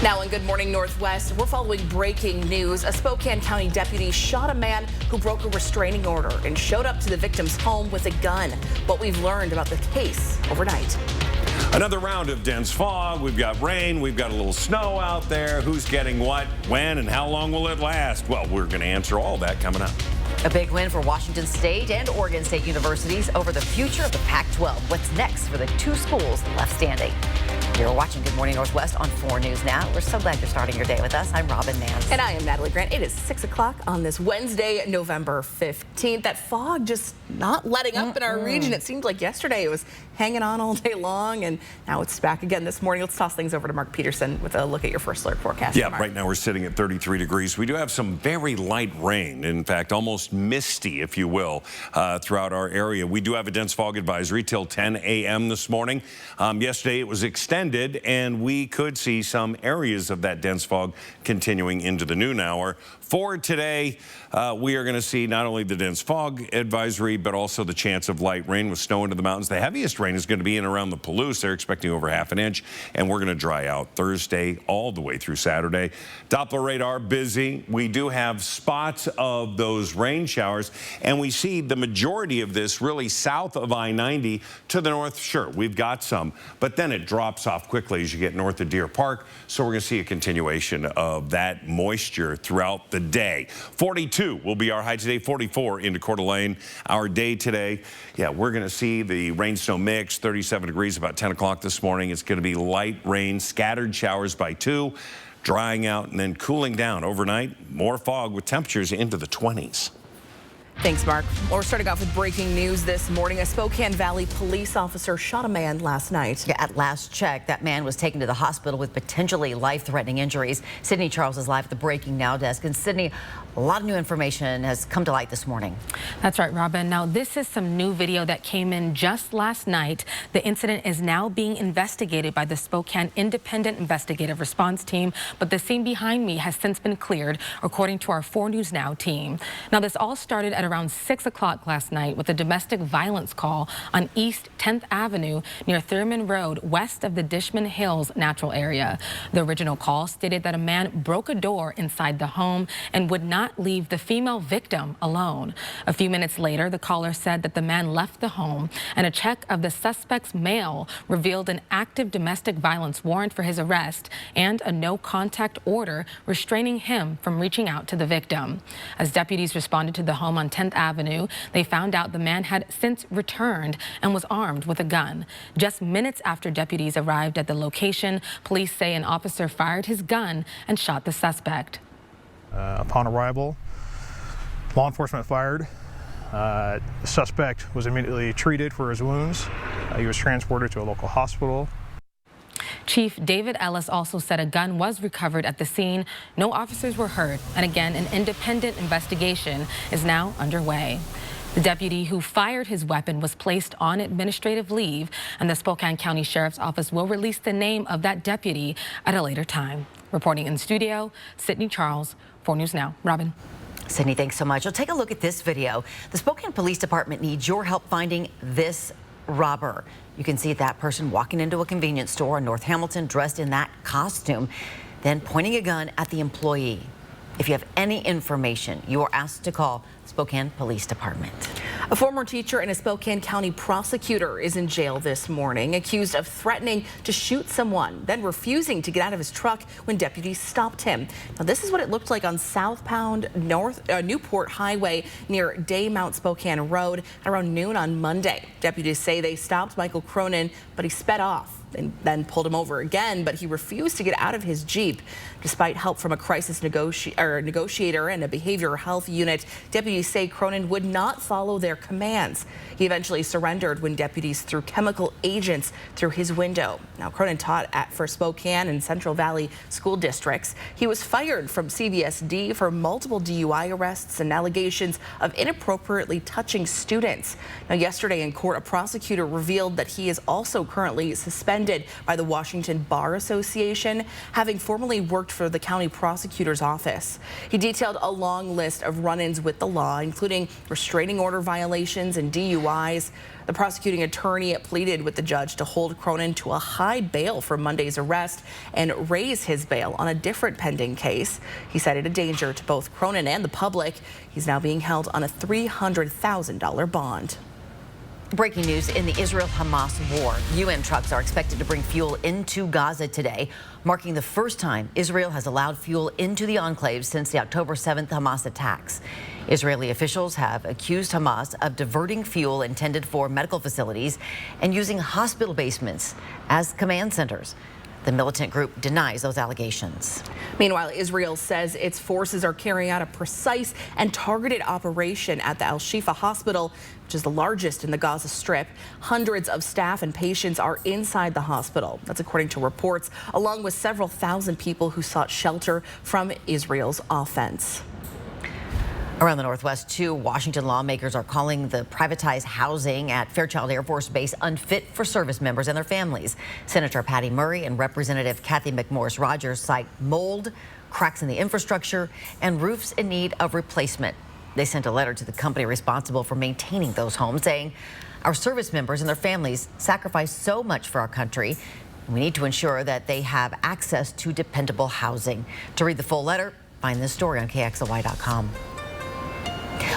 Now in Good Morning Northwest, we're following breaking news. A Spokane County deputy shot a man who broke a restraining order and showed up to the victim's home with a gun. What we've learned about the case overnight. Another round of dense fog. We've got rain. We've got a little snow out there. Who's getting what, when, and how long will it last? Well, we're going to answer all that coming up. A big win for Washington State and Oregon State universities over the future of the Pac-12. What's next for the two schools left standing? You're watching Good Morning Northwest on 4 News Now. We're so glad you're starting your day with us. I'm Robin Nance. And I am Natalie Grant. It is 6 o'clock on this Wednesday, November 15th. That fog just not letting up in our region. It seemed like yesterday it was hanging on all day long, and now it's back again this morning. Let's toss things over to Mark Peterson with a look at your first alert forecast. Yeah, right now we're sitting at 33 degrees. We do have some very light rain, in fact, almost misty, if you will, throughout our area. We do have a dense fog advisory till 10 a.m. this morning. Yesterday it was extended, and we could see some areas of that dense fog continuing into the noon hour. For today, we are going to see not only the dense fog advisory, but also the chance of light rain with snow into the mountains. The heaviest rain is going to be in around the Palouse. They're expecting over ½ an inch, and we're going to dry out Thursday all the way through Saturday. Doppler radar busy. We do have spots of those rain showers, and we see the majority of this really south of I-90 to the north. Sure, we've got some, but then it drops off quickly as you get north of Deer Park. So we're going to see a continuation of that moisture throughout the day. 42 will be our high today, 44 into Coeur d'Alene. Our day today, yeah, we're going to see the rain-snow mix, 37 degrees about 10 o'clock this morning. It's going to be light rain, scattered showers by 2, drying out and then cooling down overnight. More fog with temperatures into the 20s. Thanks, Mark. Well, we're starting off with breaking news this morning. A Spokane Valley police officer shot a man last night. Yeah, at last check, that man was taken to the hospital with potentially life-threatening injuries. Sydney Charles is live at the Breaking Now desk. And Sydney, a lot of new information has come to light this morning. That's right, Robin. Now, this is some new video that came in just last night. The incident is now being investigated by the Spokane Independent Investigative Response Team, but the scene behind me has since been cleared, according to our 4 News Now team. Now, this all started at around 6 o'clock last night with a domestic violence call on East 10th Avenue near Thurman Road, west of the Dishman Hills natural area. The original call stated that a man broke a door inside the home and would not leave the female victim alone. A few minutes later, the caller said that the man left the home, and a check of the suspect's mail revealed an active domestic violence warrant for his arrest and a no-contact order restraining him from reaching out to the victim. As deputies responded to the home on 10th Avenue, they found out the man had since returned and was armed with a gun. Just minutes after deputies arrived at the location, police say an officer fired his gun and shot the suspect. Upon arrival, law enforcement fired. The suspect was immediately treated for his wounds. He was transported to a local hospital. Chief David Ellis also said a gun was recovered at the scene. No officers were hurt, and again, an independent investigation is now underway. The deputy who fired his weapon was placed on administrative leave, and the Spokane County Sheriff's Office will release the name of that deputy at a later time. Reporting in studio, Sydney Charles, 4 News Now. Robin. Sydney, thanks so much. Well, take a look at this video. The Spokane Police Department needs your help finding this robber. You can see that person walking into a convenience store in North Hamilton dressed in that costume, then pointing a gun at the employee. If you have any information, you are asked to call Spokane Police Department. A former teacher and a Spokane County prosecutor is in jail this morning, accused of threatening to shoot someone, then refusing to get out of his truck when deputies stopped him. Now, this is what it looked like on southbound Newport Highway near Day Mount Spokane Road at around noon on Monday. Deputies say they stopped Michael Cronin, but he sped off and then pulled him over again, but he refused to get out of his Jeep. Despite help from a crisis negotiator and a behavioral health unit, deputies say Cronin would not follow their commands. He eventually surrendered when deputies threw chemical agents through his window. Now, Cronin taught for Spokane and Central Valley school districts. He was fired from CVSD for multiple DUI arrests and allegations of inappropriately touching students. Now, yesterday in court, a prosecutor revealed that he is also currently suspended suspended by the Washington Bar Association, having formerly worked for the county prosecutor's office. He detailed a long list of run-ins with the law, including restraining order violations and DUIs. The prosecuting attorney pleaded with the judge to hold Cronin to a high bail for Monday's arrest and raise his bail on a different pending case. He cited a danger to both Cronin and the public. He's now being held on a $300,000 bond. Breaking news in the Israel-Hamas war. UN trucks are expected to bring fuel into Gaza today, marking the first time Israel has allowed fuel into the enclave since the October 7th Hamas attacks. Israeli officials have accused Hamas of diverting fuel intended for medical facilities and using hospital basements as command centers. The militant group denies those allegations. Meanwhile, Israel says its forces are carrying out a precise and targeted operation at the Al-Shifa hospital, which is the largest in the Gaza Strip. Hundreds of staff and patients are inside the hospital. That's according to reports, along with several thousand people who sought shelter from Israel's offense. Around the Northwest, too, Washington lawmakers are calling the privatized housing at Fairchild Air Force Base unfit for service members and their families. Senator Patty Murray and Representative Kathy McMorris Rodgers cite mold, cracks in the infrastructure, and roofs in need of replacement. They sent a letter to the company responsible for maintaining those homes, saying, "Our service members and their families sacrifice so much for our country. We need to ensure that they have access to dependable housing." To read the full letter, find this story on KXLY.com.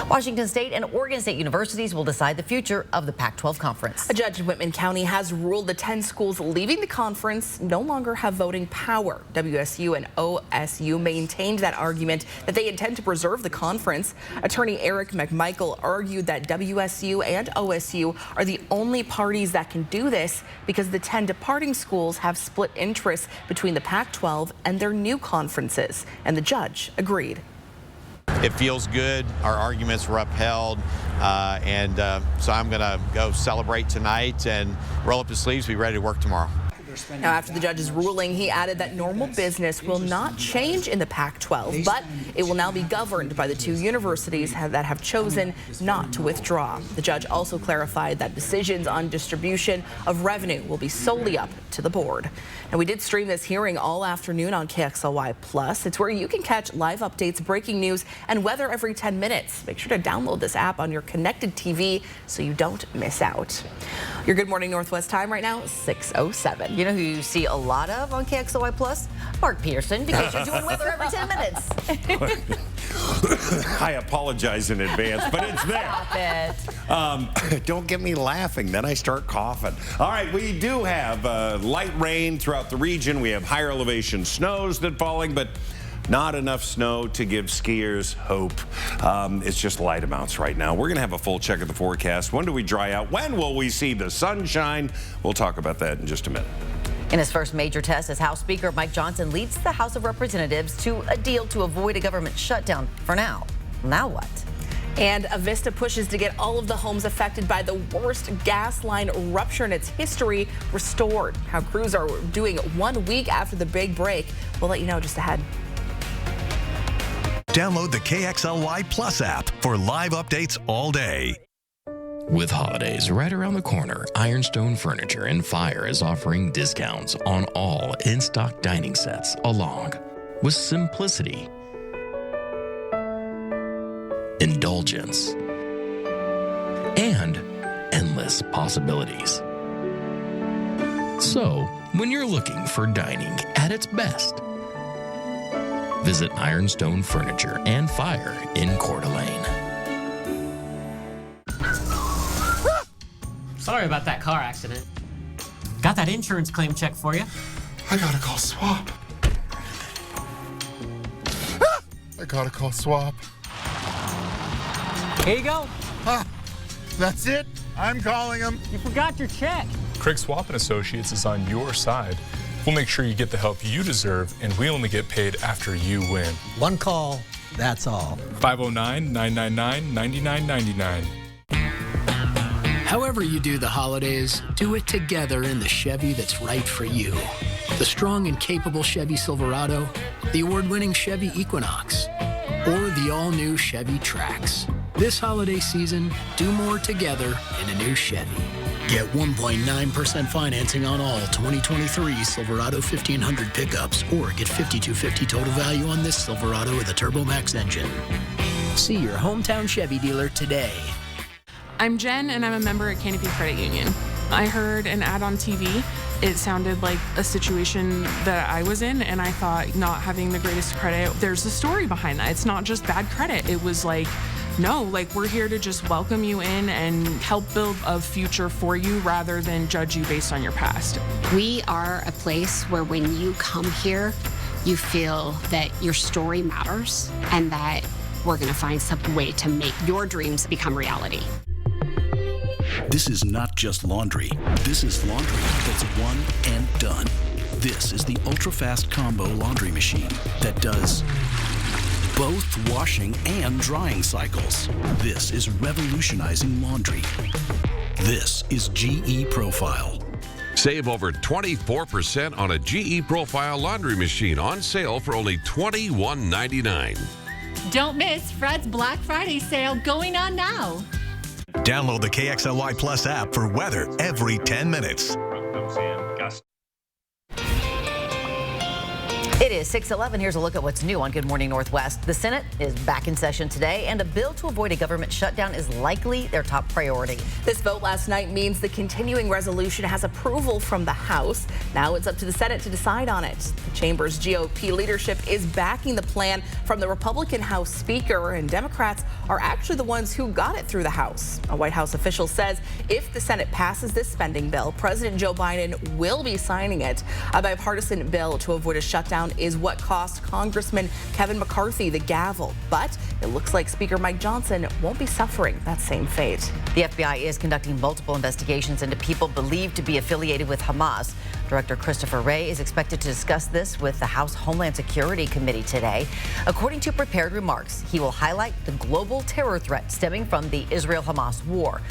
Washington State and Oregon State universities will decide the future of the Pac-12 conference. A judge in Whitman County has ruled the 10 schools leaving the conference no longer have voting power. WSU and OSU maintained that argument that they intend to preserve the conference. Attorney Eric McMichael argued that WSU and OSU are the only parties that can do this because the 10 departing schools have split interests between the Pac-12 and their new conferences, and the judge agreed. It feels good. Our arguments were upheld, so I'm going to go celebrate tonight and roll up the sleeves, be ready to work tomorrow. Now, after the judge's ruling, he added that normal business will not change in the Pac-12, but it will now be governed by the two universities that have chosen not to withdraw. The judge also clarified that decisions on distribution of revenue will be solely up to the board. And we did stream this hearing all afternoon on KXLY+. It's where you can catch live updates, breaking news, and weather every 10 minutes. Make sure to download this app on your connected TV so you don't miss out. Your Good Morning Northwest time right now, 6:07. You know who you see a lot of on KXLY+? Mark Peterson, because you're doing weather every 10 minutes. I apologize in advance, but it's there. Stop it. Don't get me laughing, then I start coughing. All right, we do have light rain throughout the region. We have higher elevation snows that falling, but not enough snow to give skiers hope. It's just light amounts right now. We're going to have a full check of the forecast. When do we dry out? When will we see the sunshine? We'll talk about that in just a minute. In his first major test as House Speaker, Mike Johnson leads the House of Representatives to a deal to avoid a government shutdown for now. Now what? And Avista pushes to get all of the homes affected by the worst gas line rupture in its history restored. How crews are doing 1 week after the big break. We'll let you know just ahead. Download the KXLY Plus app for live updates all day. With holidays right around the corner, Ironstone Furniture and Fire is offering discounts on all in-stock dining sets, along with simplicity, indulgence, and endless possibilities. So, when you're looking for dining at its best, visit Ironstone Furniture and Fire in Coeur d'Alene. Sorry about that car accident. Got that insurance claim check for you. I gotta call SWAP. I gotta call SWAP. Here you go. That's it? I'm calling them. You forgot your check. Craig Swap & Associates is on your side. We'll make sure you get the help you deserve, and we only get paid after you win. One call, that's all. 509-999-9999. However you do the holidays, do it together in the Chevy that's right for you. The strong and capable Chevy Silverado, the award-winning Chevy Equinox, or the all-new Chevy Trax. This holiday season, do more together in a new Chevy. Get 1.9% financing on all 2023 Silverado 1500 pickups, or get $5,250 total value on this Silverado with a TurboMax engine. See your hometown Chevy dealer today. I'm Jen, and I'm a member at Canopy Credit Union. I heard an ad on TV. It sounded like a situation that I was in, and I thought, not having the greatest credit, there's a story behind that. It's not just bad credit. It was like, no, like, we're here to just welcome you in and help build a future for you rather than judge you based on your past. We are a place where when you come here, you feel that your story matters and that we're going to find some way to make your dreams become reality. This is not just laundry. This is laundry that's one and done. This is the ultra-fast combo laundry machine that does both washing and drying cycles. This is revolutionizing laundry. This is GE Profile. Save over 24% on a GE Profile laundry machine on sale for only $21.99. Don't miss Fred's Black Friday sale going on now. Download the KXLY Plus app for weather every 10 minutes. It is 6:11. Here's a look at what's new on Good Morning Northwest. The Senate is back in session today, and a bill to avoid a government shutdown is likely their top priority. This vote last night means the continuing resolution has approval from the House. Now it's up to the Senate to decide on it. The chamber's GOP leadership is backing the plan from the Republican House Speaker, and Democrats are actually the ones who got it through the House. A White House official says if the Senate passes this spending bill, President Joe Biden will be signing it. A bipartisan bill to avoid a shutdown is what cost Congressman Kevin McCarthy the gavel. But it looks like Speaker Mike Johnson won't be suffering that same fate. The FBI is conducting multiple investigations into people believed to be affiliated with Hamas. Director Christopher Wray is expected to discuss this with the House Homeland Security Committee today. According to prepared remarks, he will highlight the global terror threat stemming from the Israel-Hamas war.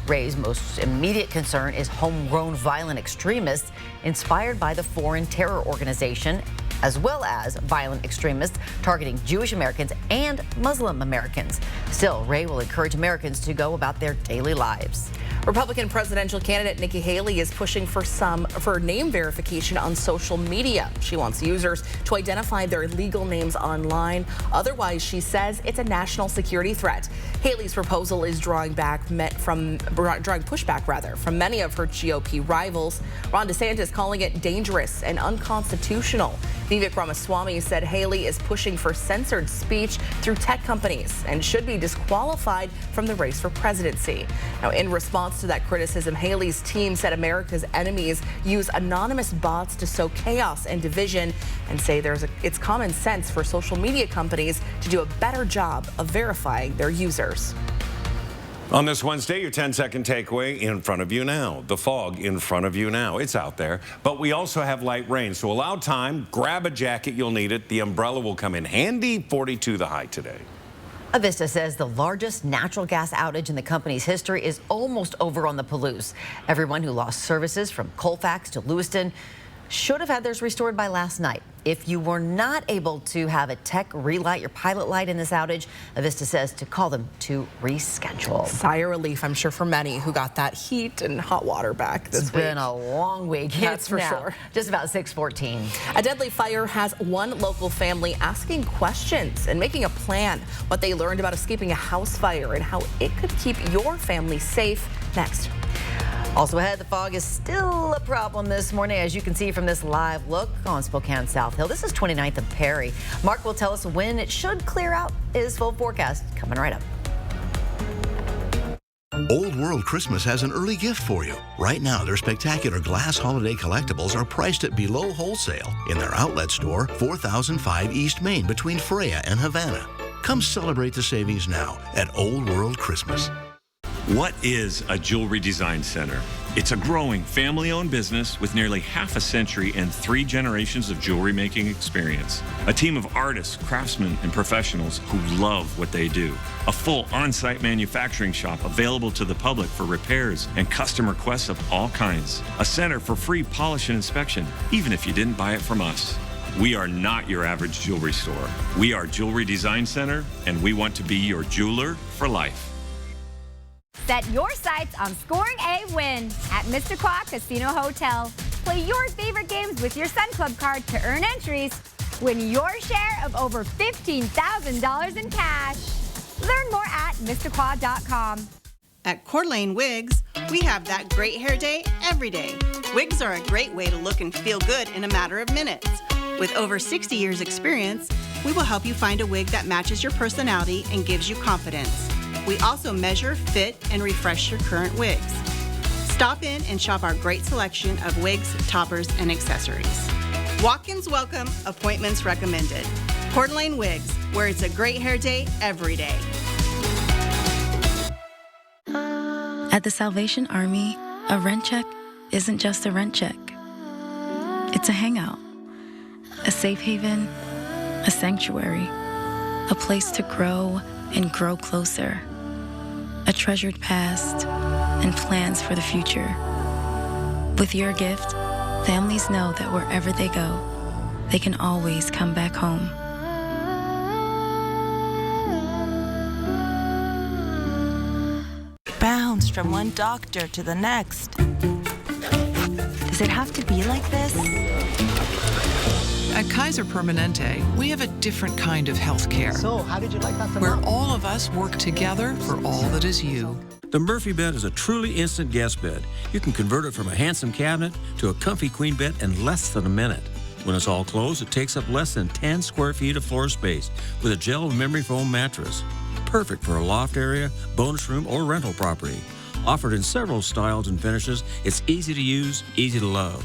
Wray's most immediate concern is homegrown violent extremists inspired by the foreign terror organization, as well as violent extremists targeting Jewish Americans and Muslim Americans. Still, Wray will encourage Americans to go about their daily lives. Republican presidential candidate Nikki Haley is pushing for name verification on social media. She wants users to identify their legal names online. Otherwise, she says it's a national security threat. Haley's proposal is drawing pushback from many of her GOP rivals. Ron DeSantis calling it dangerous and unconstitutional. Vivek Ramaswamy said Haley is pushing for censored speech through tech companies and should be disqualified from the race for presidency. Now, in response to that criticism, Haley's team said America's enemies use anonymous bots to sow chaos and division, and say it's common sense for social media companies to do a better job of verifying their users. On this Wednesday, your 10-second takeaway in front of you now. The fog in front of you now. It's out there, but we also have light rain. So allow time, grab a jacket, you'll need it. The umbrella will come in handy. 42 the high today. Avista says the largest natural gas outage in the company's history is almost over on the Palouse. Everyone who lost services from Colfax to Lewiston should have had theirs restored by last night. If you were not able to have a tech relight your pilot light in this outage, Avista says to call them to reschedule. Sigh of relief, I'm sure, for many who got that heat and hot water back this week. It's been a long week. That's for sure. Just about 6:14. A deadly fire has one local family asking questions and making a plan. What they learned about escaping a house fire and how it could keep your family safe. Next. Also ahead, the fog is still a problem this morning, as you can see from this live look on Spokane South Hill. This is 29th and Perry. Mark will tell us when it should clear out. His full forecast coming right up. Old World Christmas has an early gift for you. Right now, their spectacular glass holiday collectibles are priced at below wholesale in their outlet store, 4005 East Main between Freya and Havana. Come celebrate the savings now at Old World Christmas. What is a jewelry design center? It's a growing family-owned business with nearly half a century and 3 generations of jewelry making experience. A team of artists, craftsmen, and professionals who love what they do. A full on-site manufacturing shop available to the public for repairs and custom requests of all kinds. A center for free polish and inspection, even if you didn't buy it from us. We are not your average jewelry store. We are Jewelry Design Center, and we want to be your jeweler for life. Set your sights on scoring a win at Mr. Quah Casino Hotel. Play your favorite games with your Sun Club card to earn entries. Win your share of over $15,000 in cash. Learn more at MrQuah.com. At Coeur d'Alene Wigs, we have that great hair day every day. Wigs are a great way to look and feel good in a matter of minutes. With over 60 years experience, we will help you find a wig that matches your personality and gives you confidence. We also measure, fit, and refresh your current wigs. Stop in and shop our great selection of wigs, toppers, and accessories. Walk-ins welcome, appointments recommended. Coeur d'Alene Wigs, where it's a great hair day every day. At the Salvation Army, a rent check isn't just a rent check. It's a hangout, a safe haven, a sanctuary, a place to grow and grow closer, a treasured past and plans for the future. With your gift, families know that wherever they go, they can always come back home. Bounce from one doctor to the next. Does it have to be like this? At Kaiser Permanente, we have a different kind of health care. So, how did you like that? Where all of us work together for all that is you. The Murphy bed is a truly instant guest bed. You can convert it from a handsome cabinet to a comfy queen bed in less than a minute. When it's all closed, it takes up less than 10 square feet of floor space with a gel memory foam mattress. Perfect for a loft area, bonus room, or rental property. Offered in several styles and finishes, it's easy to use, easy to love.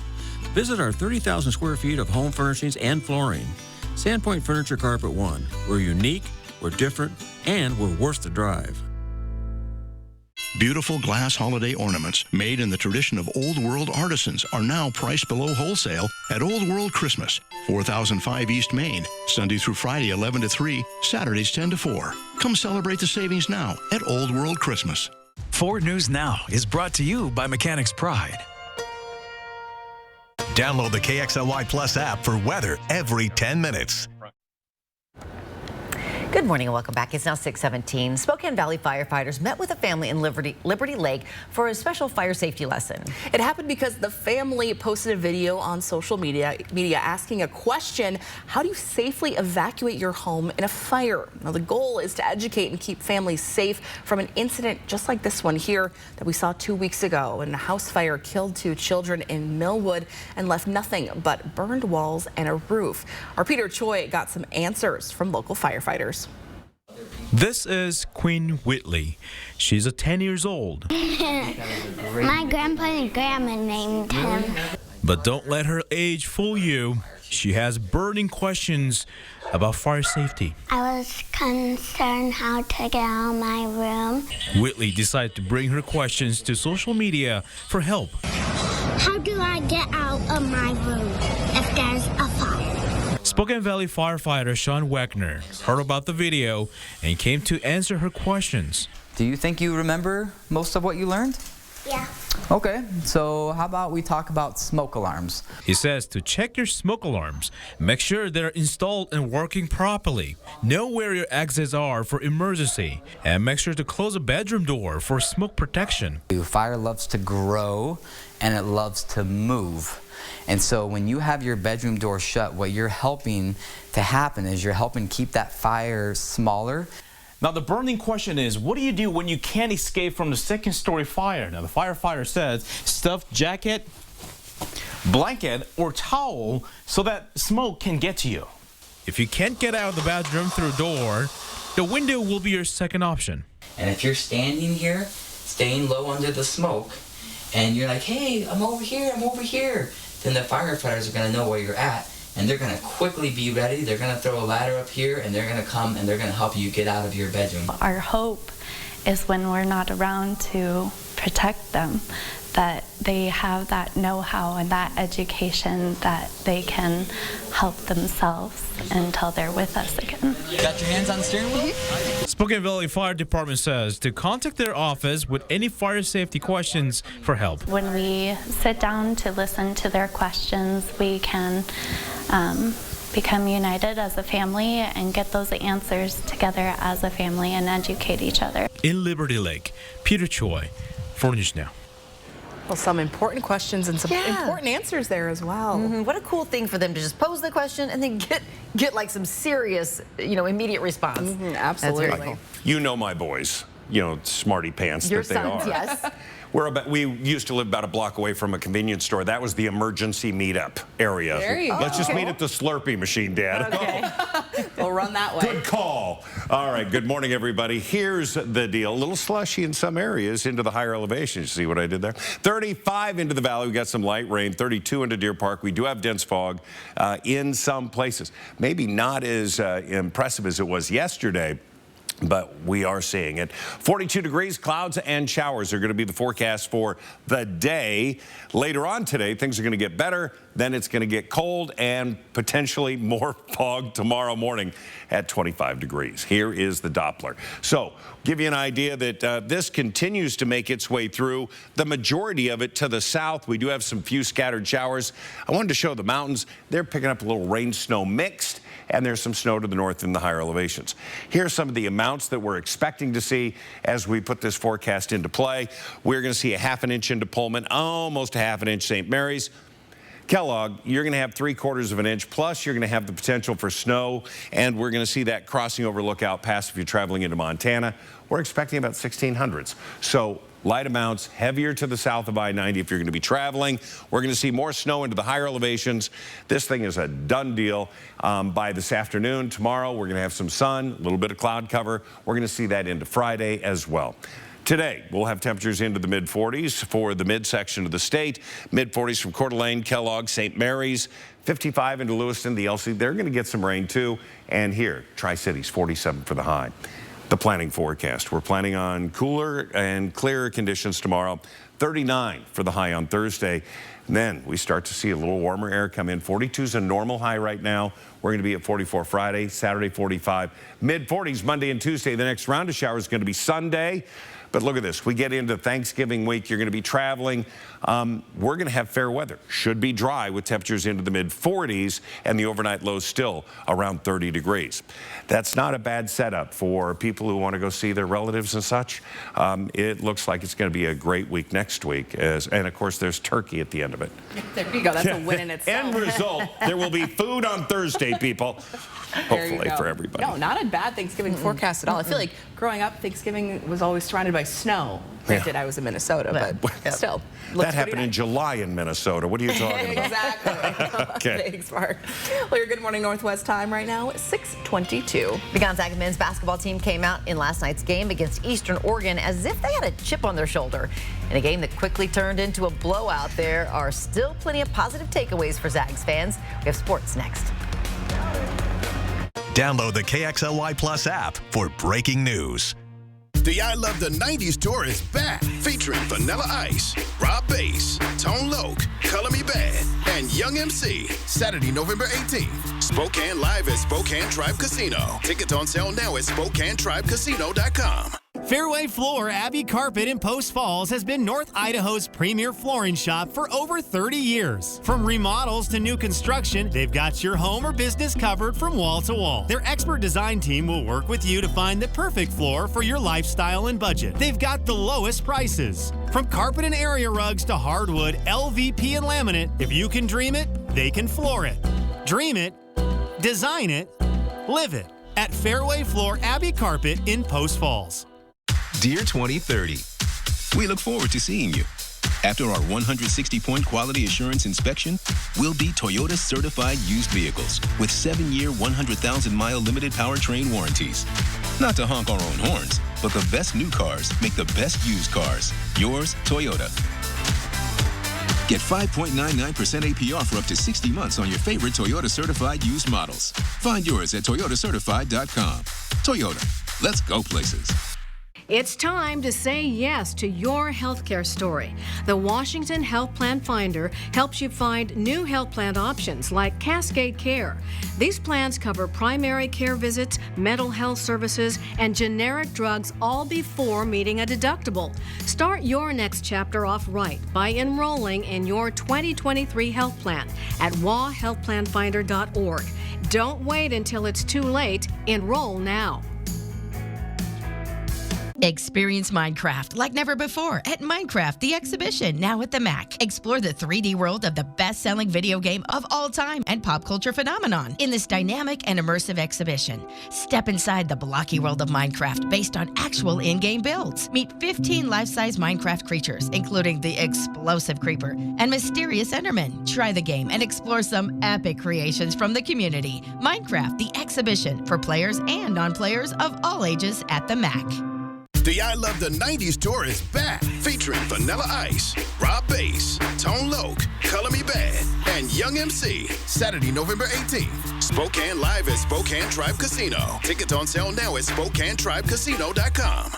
Visit our 30,000 square feet of home furnishings and flooring. Sandpoint Furniture Carpet One. We're unique, we're different, and we're worth the drive. Beautiful glass holiday ornaments made in the tradition of Old World artisans are now priced below wholesale at Old World Christmas, 4005 East Main, Sunday through Friday 11 to 3, Saturdays 10 to 4. Come celebrate the savings now at Old World Christmas. Ford News Now is brought to you by Mechanics Pride. Download the KXLY Plus app for weather every 10 minutes. Good morning and welcome back. It's now 6:17. Spokane Valley firefighters met with a family in Liberty Lake for a special fire safety lesson. It happened because the family posted a video on social media asking a question: how do you safely evacuate your home in a fire? Now, the goal is to educate and keep families safe from an incident just like this one here that we saw 2 weeks ago. And a house fire killed 2 children in Millwood and left nothing but burned walls and a roof. Our Peter Choi got some answers from local firefighters. This is Queen Whitley. She's 10 years old. My grandpa and grandma named him. But don't let her age fool you. She has burning questions about fire safety. I was concerned how to get out of my room. Whitley decided to bring her questions to social media for help. How do I get out of my room if there's a fire? Spokane Valley firefighter Sean Wagner heard about the video and came to answer her questions. Do you think you remember most of what you learned? Yeah. Okay, so how about we talk about smoke alarms? He says to check your smoke alarms, make sure they're installed and working properly. Know where your exits are for emergency, and make sure to close a bedroom door for smoke protection. Fire loves to grow and it loves to move. And so when you have your bedroom door shut, what you're helping to happen is you're helping keep that fire smaller. Now, the burning question is, what do you do when you can't escape from the second-story fire? Now, the firefighter says stuffed jacket, blanket, or towel so that smoke can get to you. If you can't get out of the bathroom through a door, the window will be your second option. And if you're standing here, staying low under the smoke, and you're like, hey, I'm over here, then the firefighters are going to know where you're at, and they're going to quickly be ready. They're going to throw a ladder up here, and they're going to come, and they're going to help you get out of your bedroom. Our hope is when we're not around to protect them, that they have that know-how and that education that they can help themselves until they're with us again. Got your hands on the steering wheel? Spokane Valley Fire Department says to contact their office with any fire safety questions for help. When we sit down to listen to their questions, we can become united as a family and get those answers together as a family and educate each other. In Liberty Lake, Peter Choi, 4 News Now. Well, some important questions and some important answers there as well. What a cool thing for them to just pose the question and then get like some serious, immediate response. Absolutely. That's very cool. You know my boys, smarty pants Your that they sons, are. yes. We used to live about a block away from a convenience store. That was the emergency meetup area. There you go. Let's just meet at the Slurpee machine, Dad. Okay. We'll run that way. Good call. All right, good morning, everybody. Here's the deal. A little slushy in some areas into the higher elevations. See what I did there? 35 into the valley. We got some light rain. 32 into Deer Park. We do have dense fog in some places. Maybe not as impressive as it was yesterday, but we are seeing it. 42 degrees, clouds and showers are going to be the forecast for the day. Later on today, things are going to get better. Then it's going to get cold and potentially more fog tomorrow morning at 25 degrees. Here is the Doppler. So, give you an idea that this continues to make its way through. The majority of it to the south. We do have some few scattered showers. I wanted to show the mountains. They're picking up a little rain-snow mixed, and there's some snow to the north in the higher elevations. Here's some of the amounts that we're expecting to see as we put this forecast into play. We're going to see a ½ inch into Pullman, almost a ½ inch St. Mary's. Kellogg, you're going to have 3/4 of an inch, plus you're going to have the potential for snow, and we're going to see that crossing over Lookout Pass if you're traveling into Montana. We're expecting about 1600s. So light amounts, heavier to the south of I-90 if you're going to be traveling. We're going to see more snow into the higher elevations. This thing is a done deal by this afternoon. Tomorrow, we're going to have some sun, a little bit of cloud cover. We're going to see that into Friday as well. Today, we'll have temperatures into the mid-40s for the midsection of the state. Mid-40s from Coeur d'Alene, Kellogg, St. Mary's. 55 into Lewiston, the LC. They're going to get some rain, too. And here, Tri-Cities, 47 for the high. The planning forecast. We're planning on cooler and clearer conditions tomorrow. 39 for the high on Thursday. And then we start to see a little warmer air come in. 42 is a normal high right now. We're going to be at 44 Friday, Saturday 45. Mid-40s Monday and Tuesday. The next round of showers is going to be Sunday. But look at this. We get into Thanksgiving week. You're going to be traveling. We're going to have fair weather. Should be dry with temperatures into the mid-40s and the overnight lows still around 30 degrees. That's not a bad setup for people who want to go see their relatives and such. It looks like it's going to be a great week next week. And, of course, there's turkey at the end of it. There you go. That's a win in itself. End result, there will be food on Thursday, people. Hopefully for everybody. No, not a bad Thanksgiving forecast at all. I feel like growing up, Thanksgiving was always surrounded by snow. Granted, I was in Minnesota, but still. That happened in July in Minnesota. What are you talking about? Exactly. Okay. Thanks, Mark. Well, your Good Morning Northwest time right now is 6:22. The Gonzaga men's basketball team came out in last night's game against Eastern Oregon as if they had a chip on their shoulder. In a game that quickly turned into a blowout, there are still plenty of positive takeaways for Zags fans. We have sports next. Download the KXLY Plus app for breaking news. The I Love the 90s tour is back, featuring Vanilla Ice, Rob Bass, Tone Loc, Color Me Bad, and Young MC. Saturday, November 18th. Spokane live at Spokane Tribe Casino. Tickets on sale now at SpokaneTribeCasino.com. Fairway Floor Abbey Carpet in Post Falls has been North Idaho's premier flooring shop for over 30 years. From remodels to new construction, they've got your home or business covered from wall to wall. Their expert design team will work with you to find the perfect floor for your lifestyle and budget. They've got the lowest prices. From carpet and area rugs to hardwood, LVP and laminate, if you can dream it, they can floor it. Dream it, design it, live it at Fairway Floor Abbey Carpet in Post Falls. Dear 2030, we look forward to seeing you. After our 160-point quality assurance inspection, we'll be Toyota certified used vehicles with 7-year, 100,000-mile limited powertrain warranties. Not to honk our own horns, but the best new cars make the best used cars. Yours, Toyota. Get 5.99% APR for up to 60 months on your favorite Toyota certified used models. Find yours at toyotacertified.com. Toyota, let's go places. It's time to say yes to your healthcare story. The Washington Health Plan Finder helps you find new health plan options like Cascade Care. These plans cover primary care visits, mental health services, and generic drugs all before meeting a deductible. Start your next chapter off right by enrolling in your 2023 health plan at wahealthplanfinder.org. Don't wait until it's too late. Enroll now. Experience Minecraft like never before at Minecraft the Exhibition, now at the MAC. Explore the 3D world of the best-selling video game of all time and pop culture phenomenon in this dynamic and immersive exhibition. Step inside the blocky world of Minecraft based on actual in-game builds. Meet 15 life-size Minecraft creatures, including the explosive creeper and mysterious Enderman. Try the game and explore some epic creations from the community. Minecraft the Exhibition for players and non-players of all ages at the MAC. The I Love the 90s tour is back, featuring Vanilla Ice, Rob Bass, Tone Loc, Color Me Bad, and Young MC, Saturday, November 18th. Spokane live at Spokane Tribe Casino. Tickets on sale now at SpokaneTribeCasino.com.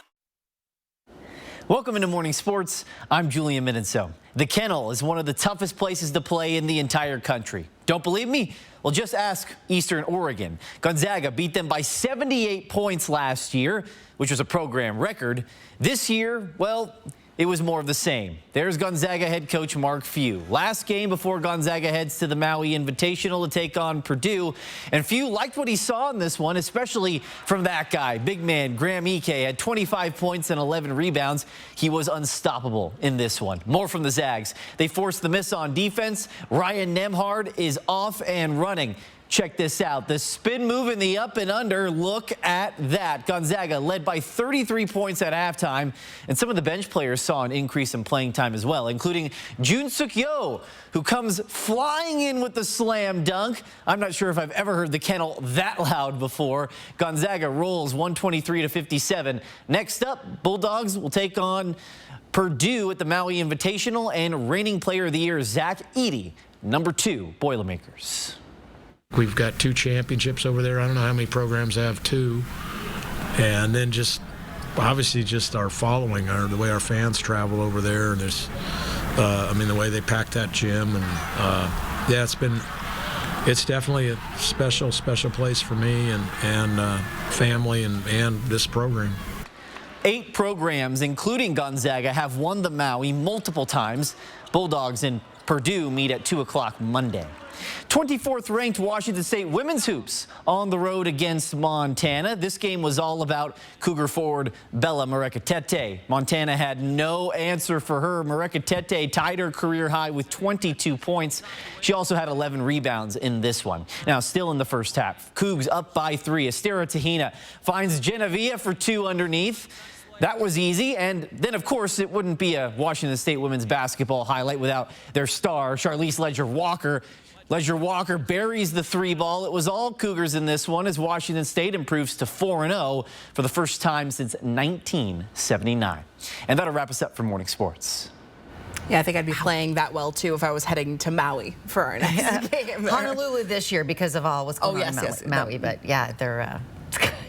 Welcome into Morning Sports. I'm Julian Minenso. The Kennel is one of the toughest places to play in the entire country. Don't believe me? Well, just ask Eastern Oregon. Gonzaga beat them by 78 points last year, which was a program record. This year, well, it was more of the same. There's Gonzaga head coach Mark Few. Last game before Gonzaga heads to the Maui Invitational to take on Purdue. And Few liked what he saw in this one, especially from that guy, big man Graham Ike, had 25 points and 11 rebounds. He was unstoppable in this one. More from the Zags. They forced the miss on defense. Ryan Nembhard is off and running. Check this out. The spin move in the up and under. Look at that. Gonzaga led by 33 points at halftime. And some of the bench players saw an increase in playing time as well, including Jun Suk Yo, who comes flying in with the slam dunk. I'm not sure if I've ever heard the Kennel that loud before. Gonzaga rolls 123-57. Next up, Bulldogs will take on Purdue at the Maui Invitational, and reigning player of the year, Zach Edey, number 2, Boilermakers. We've got 2 championships over there. I don't know how many programs have 2. And then just obviously just our following, the way our fans travel over there, and there's, the way they pack that gym, and yeah, it's definitely a special place for me and family and this program. 8 programs, including Gonzaga, have won the Maui multiple times. Bulldogs and Purdue meet at 2 o'clock Monday. 24th ranked Washington State women's hoops on the road against Montana. This game was all about Cougar forward Bella Murekatete. Montana had no answer for her. Murekatete tied her career high with 22 points. She also had 11 rebounds in this one. Now, still in the first half, Cougs up by 3. Estera Tahina finds Genevieve for 2 underneath. That was easy, and then, of course, it wouldn't be a Washington State women's basketball highlight without their star, Charlize Ledger-Walker. Ledger-Walker buries the 3 ball. It was all Cougars in this one as Washington State improves to 4-0 for the first time since 1979. And that'll wrap us up for Morning Sports. Yeah, I think I'd be playing that well, too, if I was heading to Maui for our next game. Honolulu this year because of all what's going on in Maui. But, yeah, they're...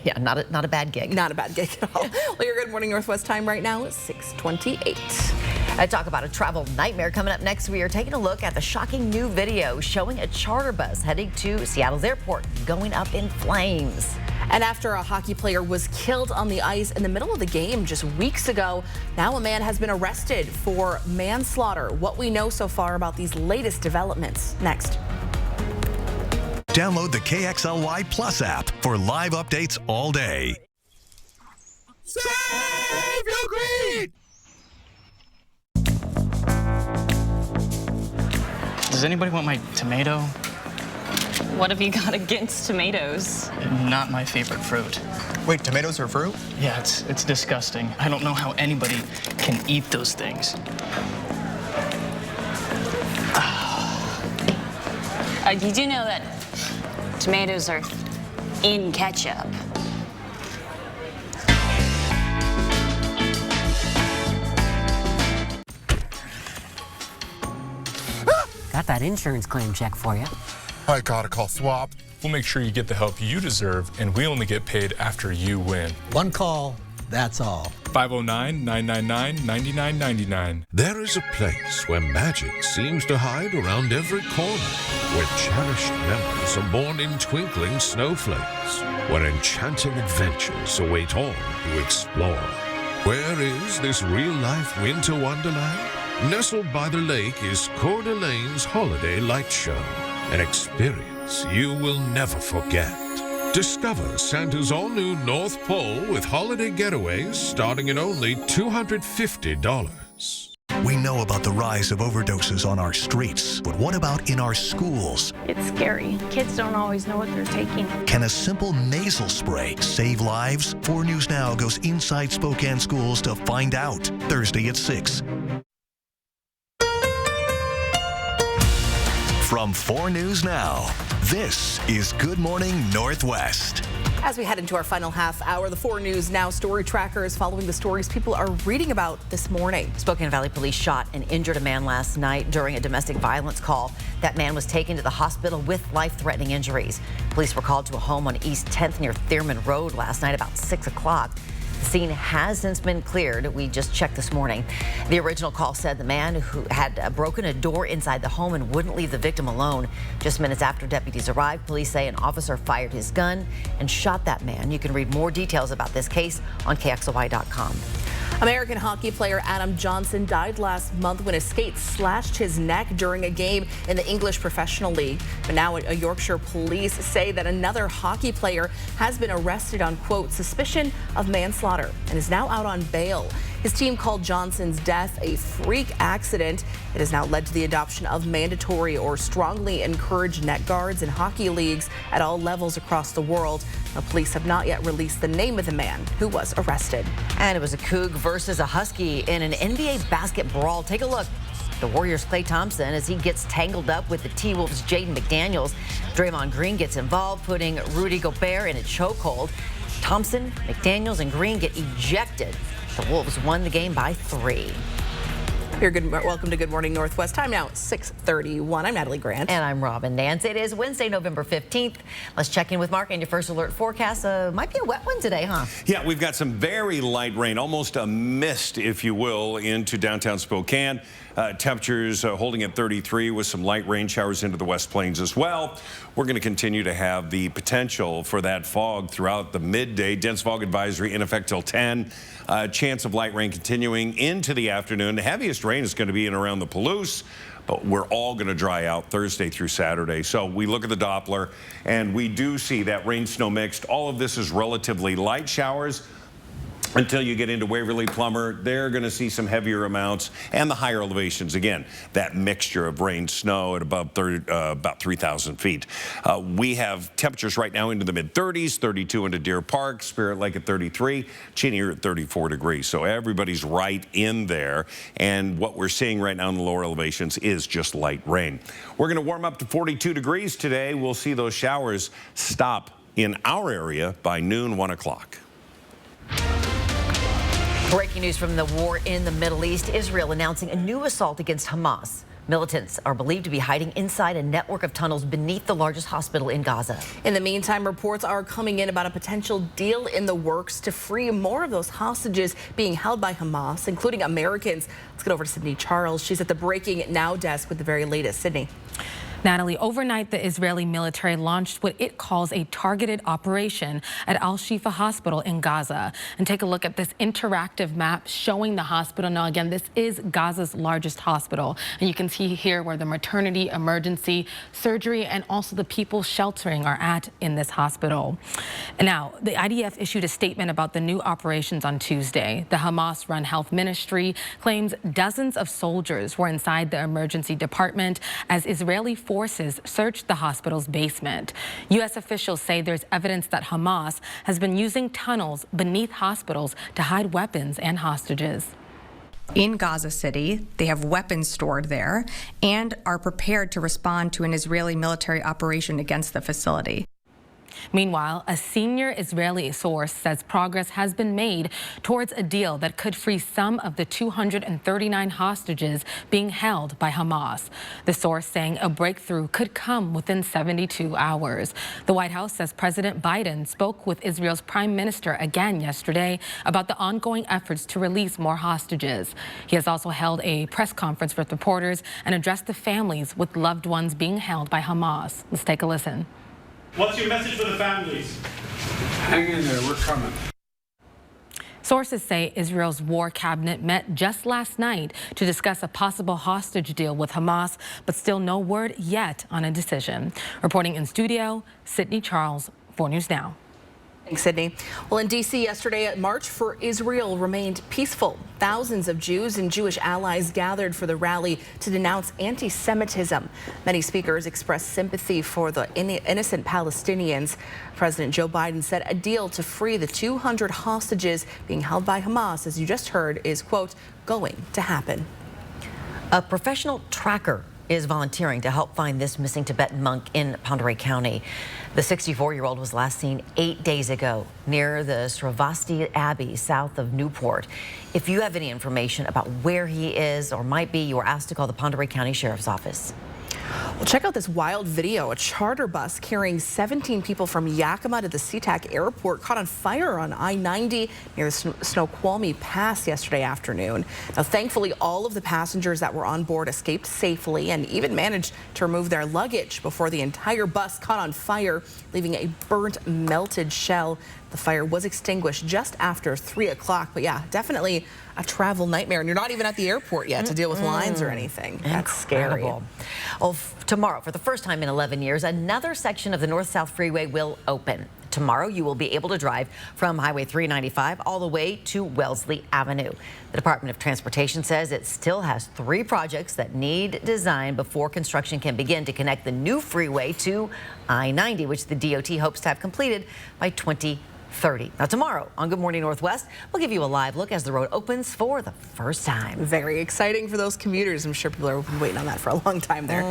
Yeah, not a bad gig. Not a bad gig at all. Well, your Good Morning Northwest time right now is 6:28. I talk about a travel nightmare coming up next. We are taking a look at the shocking new video showing a charter bus heading to Seattle's airport going up in flames. And after a hockey player was killed on the ice in the middle of the game just weeks ago, now a man has been arrested for manslaughter. What we know so far about these latest developments. Next. Download the KXLY Plus app for live updates all day. Save your greed! Does anybody want my tomato? What have you got against tomatoes? Not my favorite fruit. Wait, tomatoes are fruit? Yeah, it's disgusting. I don't know how anybody can eat those things. You do know that tomatoes are in ketchup. Got that insurance claim check for you. I gotta call Swap. We'll make sure you get the help you deserve, and we only get paid after you win. One call, that's all. 509-999-9999. There is a place where magic seems to hide around every corner, where cherished memories are born in twinkling snowflakes, where enchanting adventures await all who explore. Where is this real-life winter wonderland? Nestled by the lake is Coeur d'Alene's Holiday Light Show, an experience memories you will never forget. Discover Santa's all-new North Pole with holiday getaways starting at only $250. We know about the rise of overdoses on our streets, but what about in our schools? It's scary. Kids don't always know what they're taking. Can a simple nasal spray save lives? 4 News Now goes inside Spokane schools to find out. Thursday at 6. From 4 News Now, this is Good Morning Northwest. As we head into our final half hour, the 4 News Now story tracker is following the stories people are reading about this morning. Spokane Valley Police shot and injured a man last night during a domestic violence call. That man was taken to the hospital with life-threatening injuries. Police were called to a home on East 10th near Thurman Road last night about 6 o'clock. The scene has since been cleared. We just checked this morning. The original call said the man who had broken a door inside the home and wouldn't leave the victim alone. Just minutes after deputies arrived, police say an officer fired his gun and shot that man. You can read more details about this case on KXLY.com. American hockey player Adam Johnson died last month when a skate slashed his neck during a game in the English Professional League. But now a Yorkshire police say that another hockey player has been arrested on, quote, suspicion of manslaughter and is now out on bail. His team called Johnson's death a freak accident. It has now led to the adoption of mandatory or strongly encouraged neck guards in hockey leagues at all levels across the world. The police have not yet released the name of the man who was arrested. And it was a Coug versus a Husky in an NBA basket brawl. Take a look. The Warriors' Klay Thompson as he gets tangled up with the T-Wolves' Jaden McDaniels. Draymond Green gets involved, putting Rudy Gobert in a chokehold. Thompson, McDaniels, and Green get ejected. The Wolves won the game by 3. Welcome to Good Morning Northwest. Time now 6:31. I'm Natalie Grant. And I'm Robin Nance. It is Wednesday, November 15th. Let's check in with Mark and your first alert forecast. Might be a wet one today, huh? Yeah, we've got some very light rain, almost a mist, if you will, into downtown Spokane. Temperatures holding at 33 with some light rain showers into the West Plains as well. We're going to continue to have the potential for that fog throughout the midday. Dense fog advisory in effect till 10. Chance of light rain continuing into the afternoon. The heaviest rain is going to be in around the Palouse, but we're all going to dry out Thursday through Saturday. So we look at the Doppler and we do see that rain snow mixed. All of this is relatively light showers. Until you get into Waverly Plummer, they're going to see some heavier amounts, and the higher elevations, again, that mixture of rain, snow at about 3,000 feet. We have temperatures right now into the mid-30s, 32 into Deer Park, Spirit Lake at 33, Chenier at 34 degrees. So everybody's right in there, and what we're seeing right now in the lower elevations is just light rain. We're going to warm up to 42 degrees today. We'll see those showers stop in our area by noon, 1 o'clock. Breaking news from the war in the Middle East. Israel announcing a new assault against Hamas. Militants are believed to be hiding inside a network of tunnels beneath the largest hospital in Gaza. In the meantime, reports are coming in about a potential deal in the works to free more of those hostages being held by Hamas, including Americans. Let's get over to Sydney Charles. She's at the Breaking Now desk with the very latest. Sydney. Natalie, overnight, the Israeli military launched what it calls a targeted operation at Al-Shifa Hospital in Gaza. And take a look at this interactive map showing the hospital. Now, again, this is Gaza's largest hospital. And you can see here where the maternity, emergency, surgery, and also the people sheltering are at in this hospital. And now, the IDF issued a statement about the new operations on Tuesday. The Hamas-run health ministry claims dozens of soldiers were inside the emergency department as Israeli forces searched the hospital's basement. U.S. officials say there's evidence that Hamas has been using tunnels beneath hospitals to hide weapons and hostages. In Gaza City, they have weapons stored there and are prepared to respond to an Israeli military operation against the facility. Meanwhile, a senior Israeli source says progress has been made towards a deal that could free some of the 239 hostages being held by Hamas. The source saying a breakthrough could come within 72 hours. The White House says President Biden spoke with Israel's prime minister again yesterday about the ongoing efforts to release more hostages. He has also held a press conference with reporters and addressed the families with loved ones being held by Hamas. Let's take a listen. What's your message for the families? Hang in there, we're coming. Sources say Israel's war cabinet met just last night to discuss a possible hostage deal with Hamas, but still no word yet on a decision. Reporting in studio, Sydney Charles, 4 News Now. Thanks, Sydney. Well, in D.C. yesterday, a march for Israel remained peaceful. Thousands of Jews and Jewish allies gathered for the rally to denounce anti-Semitism. Many speakers expressed sympathy for the innocent Palestinians. President Joe Biden said a deal to free the 200 hostages being held by Hamas, as you just heard, is, quote, going to happen. A professional tracker is volunteering to help find this missing Tibetan monk in Pend Oreille County. The 64-year-old was last seen 8 days ago near the Sravasti Abbey south of Newport. If you have any information about where he is or might be, you are asked to call the Pend Oreille County Sheriff's Office. Well, check out this wild video. A charter bus carrying 17 people from Yakima to the SeaTac airport caught on fire on I-90 near the Snoqualmie Pass yesterday afternoon. Now, thankfully, all of the passengers that were on board escaped safely and even managed to remove their luggage before the entire bus caught on fire, leaving a burnt, melted shell. The fire was extinguished just after 3 o'clock. But yeah, definitely a travel nightmare. And you're not even at the airport yet to deal with lines or anything. That's scary. Well, tomorrow, for the first time in 11 years, another section of the North-South Freeway will open. Tomorrow, you will be able to drive from Highway 395 all the way to Wellesley Avenue. The Department of Transportation says it still has 3 projects that need design before construction can begin to connect the new freeway to I-90, which the DOT hopes to have completed by 2030. Now, tomorrow on Good Morning Northwest, we'll give you a live look as the road opens for the first time. Very exciting for those commuters. I'm sure people are waiting on that for a long time there.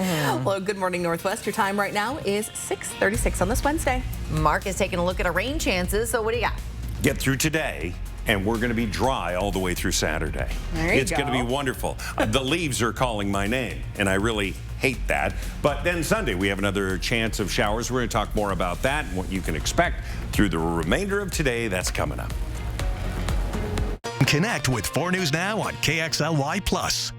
Well, Good Morning Northwest. Your time right now is 6:36 on this Wednesday. Mark is taking a look at our rain chances. So what do you got? Get through today, and we're going to be dry all the way through Saturday. It's going to be wonderful. The leaves are calling my name, and I really hate that. But then Sunday, we have another chance of showers. We're going to talk more about that and what you can expect through the remainder of today. That's coming up. Connect with 4 News Now on KXLY+.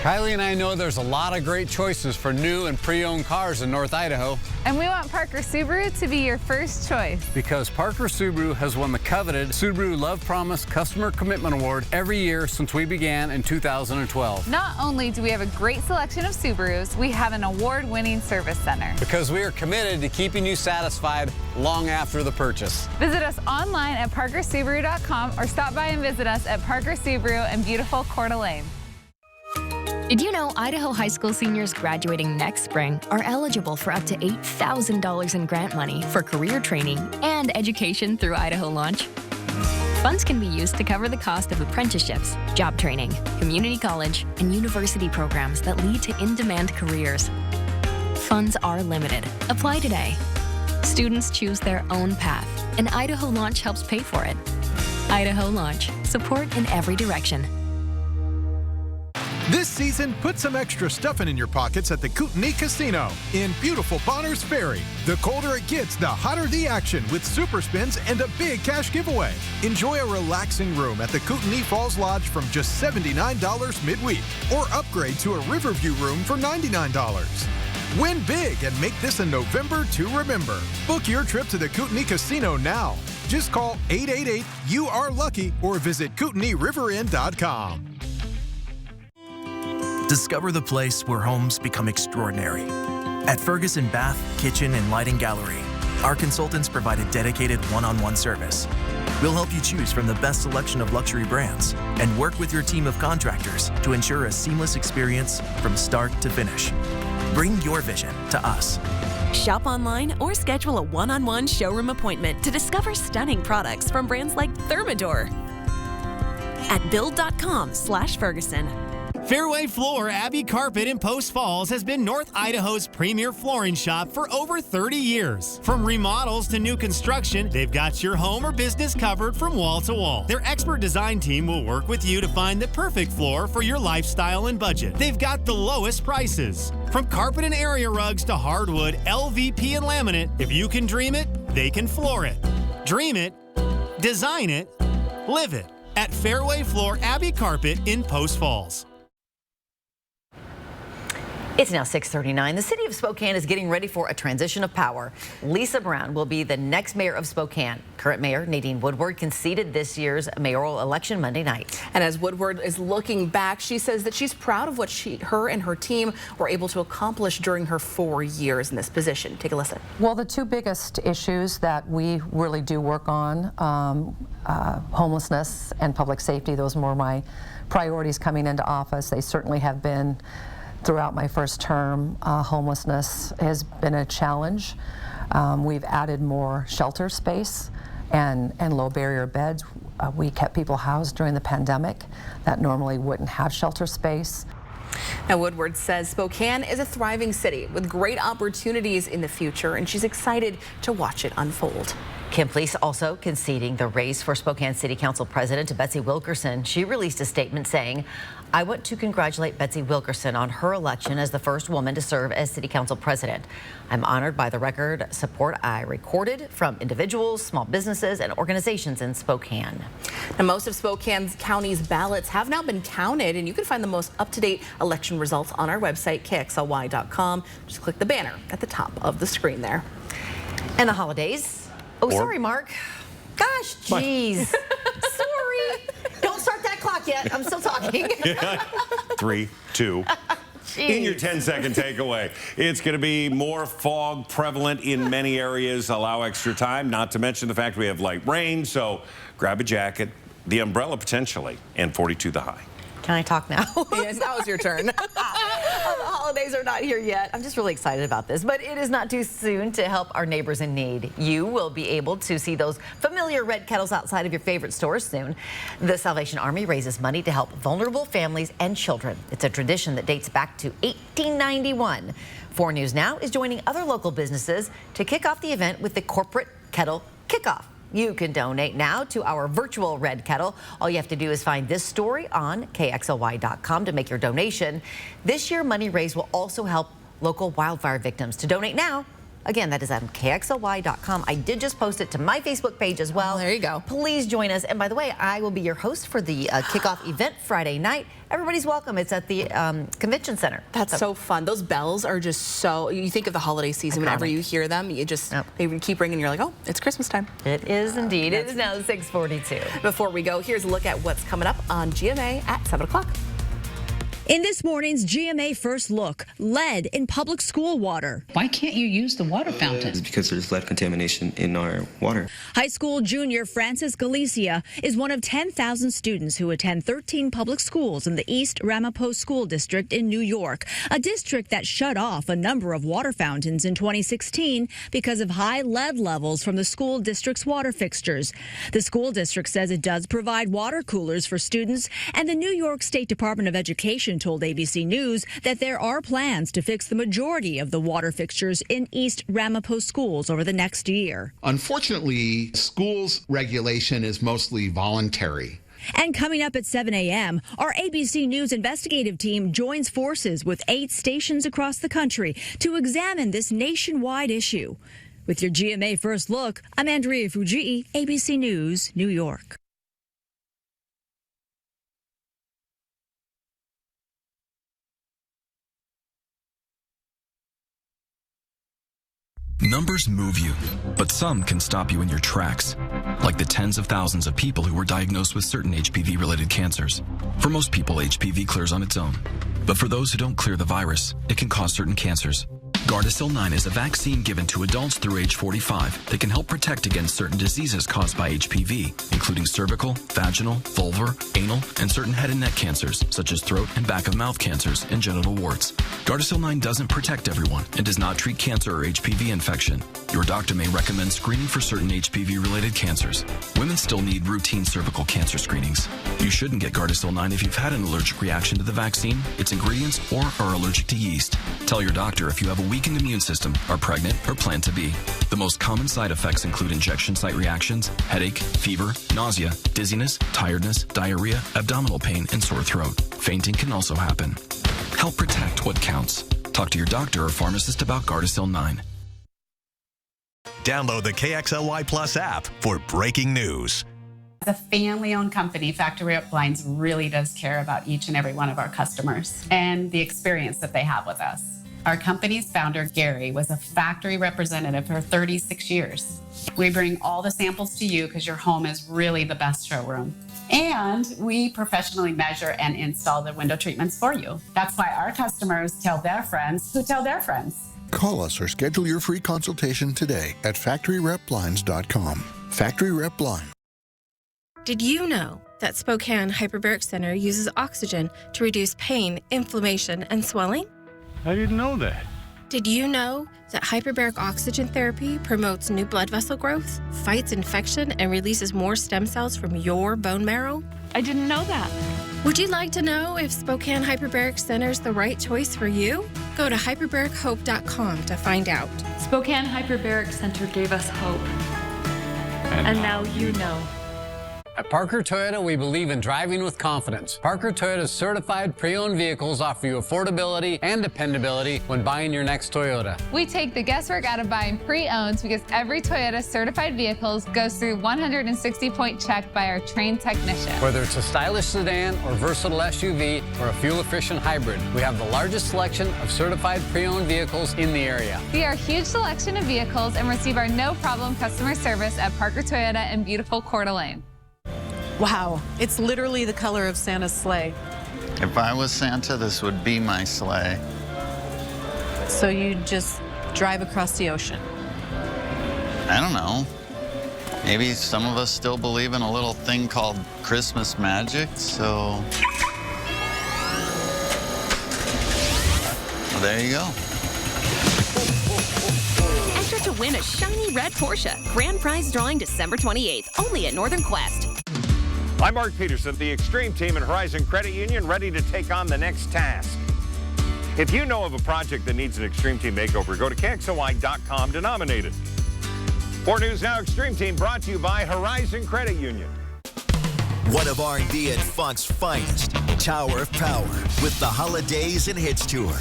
Kylie and I know there's a lot of great choices for new and pre-owned cars in North Idaho. And we want Parker Subaru to be your first choice. Because Parker Subaru has won the coveted Subaru Love Promise Customer Commitment Award every year since we began in 2012. Not only do we have a great selection of Subarus, we have an award-winning service center. Because we are committed to keeping you satisfied long after the purchase. Visit us online at parkersubaru.com or stop by and visit us at Parker Subaru in beautiful Coeur d'Alene. Did you know Idaho high school seniors graduating next spring are eligible for up to $8,000 in grant money for career training and education through Idaho Launch? Funds can be used to cover the cost of apprenticeships, job training, community college, and university programs that lead to in-demand careers. Funds are limited. Apply today. Students choose their own path, and Idaho Launch helps pay for it. Idaho Launch. Support in every direction. This season, put some extra stuffing in your pockets at the Kootenai Casino in beautiful Bonners Ferry. The colder it gets, the hotter the action with super spins and a big cash giveaway. Enjoy a relaxing room at the Kootenai Falls Lodge from just $79 midweek, or upgrade to a Riverview room for $99. Win big and make this a November to remember. Book your trip to the Kootenai Casino now. Just call 888-YOU-ARE-LUCKY or visit KootenaiRiverInn.com. Discover the place where homes become extraordinary. At Ferguson Bath, Kitchen, and Lighting Gallery, our consultants provide a dedicated one-on-one service. We'll help you choose from the best selection of luxury brands and work with your team of contractors to ensure a seamless experience from start to finish. Bring your vision to us. Shop online or schedule a one-on-one showroom appointment to discover stunning products from brands like Thermador at build.com/Ferguson. Fairway Floor Abbey Carpet in Post Falls has been North Idaho's premier flooring shop for over 30 years. From remodels to new construction, they've got your home or business covered from wall to wall. Their expert design team will work with you to find the perfect floor for your lifestyle and budget. They've got the lowest prices. From carpet and area rugs to hardwood, LVP, and laminate, if you can dream it, they can floor it. Dream it, design it, live it at Fairway Floor Abbey Carpet in Post Falls. It's now 6:39. The city of Spokane is getting ready for a transition of power. Lisa Brown will be the next mayor of Spokane. Current mayor Nadine Woodward conceded this year's mayoral election Monday night. And as Woodward is looking back, she says that she's proud of what her and her team were able to accomplish during her 4 years in this position. Take a listen. Well, the two biggest issues that we really do work on, homelessness and public safety, those were my priorities coming into office. They certainly have been throughout my first term. Homelessness has been a challenge. We've added more shelter space and low barrier beds. We kept people housed during the pandemic that normally wouldn't have shelter space. Now, Woodward says Spokane is a thriving city with great opportunities in the future, and she's excited to watch it unfold. Kim Fleece also conceding the race for Spokane City Council President Betsy Wilkerson. She released a statement saying, "I want to congratulate Betsy Wilkerson on her election as the first woman to serve as City Council President. I'm honored by the record support I recorded from individuals, small businesses, and organizations in Spokane." Now, most of Spokane County's ballots have now been counted, and you can find the most up-to-date election results on our website, KXLY.com. Just click the banner at the top of the screen there. And the holidays. Oh, sorry, Mark. Gosh, jeez. Sorry. Don't start that clock yet. I'm still talking. 3, 2. In your 10-second takeaway, it's going to be more fog prevalent in many areas. Allow extra time, not to mention the fact we have light rain, so grab a jacket, the umbrella potentially, and 42 the high. Can I talk now? Yes, now it's your turn. The holidays are not here yet. I'm just really excited about this, but it is not too soon to help our neighbors in need. You will be able to see those familiar red kettles outside of your favorite stores soon. The Salvation Army raises money to help vulnerable families and children. It's a tradition that dates back to 1891. 4 News Now is joining other local businesses to kick off the event with the Corporate Kettle Kickoff. You can donate now to our virtual Red Kettle. All you have to do is find this story on KXLY.com to make your donation. This year, money raised will also help local wildfire victims. To donate now, again, that is on KXLY.com. I did just post it to my Facebook page as well. There you go. Please join us. And by the way, I will be your host for the kickoff event Friday night. Everybody's welcome. It's at the convention center. That's so fun. Those bells are just so, you think of the holiday season, whenever you hear them, you just, they keep ringing. You're like, oh, it's Christmas time. It is indeed. It is now 6:42. Before we go, here's a look at what's coming up on GMA at 7 o'clock. In this morning's GMA First Look, lead in public school water. Why can't you use the water fountain? It's because there's lead contamination in our water. High school junior Francis Galicia is one of 10,000 students who attend 13 public schools in the East Ramapo School District in New York, a district that shut off a number of water fountains in 2016 because of high lead levels from the school district's water fixtures. The school district says it does provide water coolers for students, and the New York State Department of Education told ABC News that there are plans to fix the majority of the water fixtures in East Ramapo schools over the next year. Unfortunately, schools regulation is mostly voluntary. And coming up at 7 a.m., our ABC News investigative team joins forces with 8 stations across the country to examine this nationwide issue. With your GMA First Look, I'm Andrea Fujii, ABC News, New York. Numbers move you, but some can stop you in your tracks, like the tens of thousands of people who were diagnosed with certain HPV-related cancers. For most people, HPV clears on its own, but for those who don't clear the virus, it can cause certain cancers. Gardasil 9 is a vaccine given to adults through age 45 that can help protect against certain diseases caused by HPV, including cervical, vaginal, vulvar, anal, and certain head and neck cancers, such as throat and back of mouth cancers and genital warts. Gardasil 9 doesn't protect everyone and does not treat cancer or HPV infection. Your doctor may recommend screening for certain HPV-related cancers. Women still need routine cervical cancer screenings. You shouldn't get Gardasil 9 if you've had an allergic reaction to the vaccine, its ingredients, or are allergic to yeast. Tell your doctor if you have a weakened immune system, are pregnant, or plan to be. The most common side effects include injection site reactions, headache, fever, nausea, dizziness, tiredness, diarrhea, abdominal pain, and sore throat. Fainting can also happen. Help protect what counts. Talk to your doctor or pharmacist about Gardasil 9. Download the KXLY Plus app for breaking news. As a family-owned company, Factory Rep Blinds really does care about each and every one of our customers and the experience that they have with us. Our company's founder, Gary, was a factory representative for 36 years. We bring all the samples to you because your home is really the best showroom. And we professionally measure and install the window treatments for you. That's why our customers tell their friends who tell their friends. Call us or schedule your free consultation today at FactoryRepBlinds.com. Factory Rep Blind. Did you know that Spokane Hyperbaric Center uses oxygen to reduce pain, inflammation, and swelling? I didn't know that. Did you know that hyperbaric oxygen therapy promotes new blood vessel growth, fights infection, and releases more stem cells from your bone marrow? I didn't know that. Would you like to know if Spokane Hyperbaric Center is the right choice for you? Go to hyperbarichope.com to find out. Spokane Hyperbaric Center gave us hope. And now you know. At Parker Toyota, we believe in driving with confidence. Parker Toyota's certified pre-owned vehicles offer you affordability and dependability when buying your next Toyota. We take the guesswork out of buying pre-owned because every Toyota certified vehicles goes through 160-point check by our trained technician. Whether it's a stylish sedan or versatile SUV or a fuel-efficient hybrid, we have the largest selection of certified pre-owned vehicles in the area. See our huge selection of vehicles and receive our no-problem customer service at Parker Toyota in beautiful Coeur d'Alene. Wow, it's literally the color of Santa's sleigh. If I was Santa, this would be my sleigh. So you just drive across the ocean? I don't know. Maybe some of us still believe in a little thing called Christmas magic, so... Well, there you go. Enter to win a shiny red Porsche. Grand prize drawing December 28th, only at Northern Quest. I'm Mark Peterson, the Extreme Team and Horizon Credit Union, ready to take on the next task. If you know of a project that needs an Extreme Team makeover, go to KXLY.com to nominate it. 4 News Now Extreme Team brought to you by Horizon Credit Union. One of R&B and funk's finest, Tower of Power, with the Holidays and Hits Tour.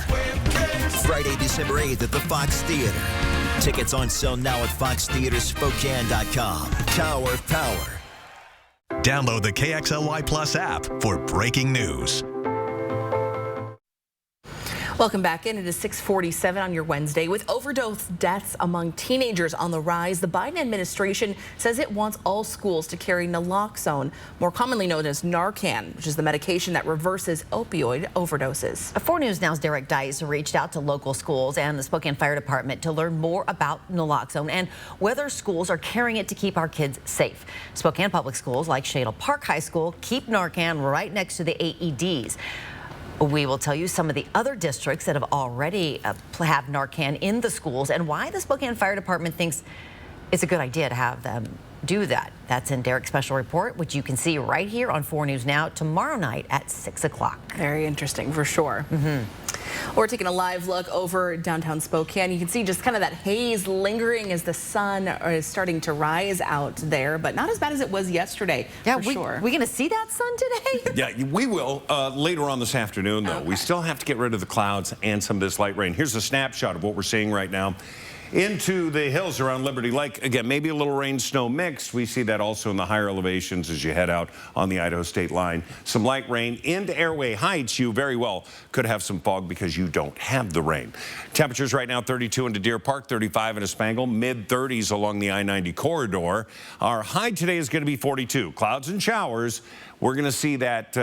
Friday, December 8th at the Fox Theater. Tickets on sale now at foxtheaterspokane.com. Tower of Power. Download the KXLY Plus app for breaking news. Welcome back in. It is 6:47 on your Wednesday. With overdose deaths among teenagers on the rise, the Biden administration says it wants all schools to carry naloxone, more commonly known as Narcan, which is the medication that reverses opioid overdoses. 4 News Now's Derek Dice reached out to local schools and the Spokane Fire Department to learn more about naloxone and whether schools are carrying it to keep our kids safe. Spokane Public Schools, like Shadle Park High School, keep Narcan right next to the AEDs. We will tell you some of the other districts that have already have Narcan in the schools and why the Spokane Fire Department thinks it's a good idea to have them do that. That's in Derek's special report, which you can see right here on 4 News Now tomorrow night at 6 o'clock. Very interesting, for sure. We're taking a live look over downtown Spokane. You can see just kind of that haze lingering as the sun is starting to rise out there, but not as bad as it was yesterday, for sure. We going to see that sun today? Yeah, we will later on this afternoon, though. Okay. We still have to get rid of the clouds and some of this light rain. Here's a snapshot of what we're seeing right now. Into the hills around Liberty Lake. Again, maybe a little rain snow mix. We see that also in the higher elevations as you head out on the Idaho state line. Some light rain into Airway Heights. You very well could have some fog because you don't have the rain. Temperatures right now 32 into Deer Park, 35 in Espangle, mid-30s along the I-90 corridor. Our high today is going to be 42. Clouds and showers. We're going to see that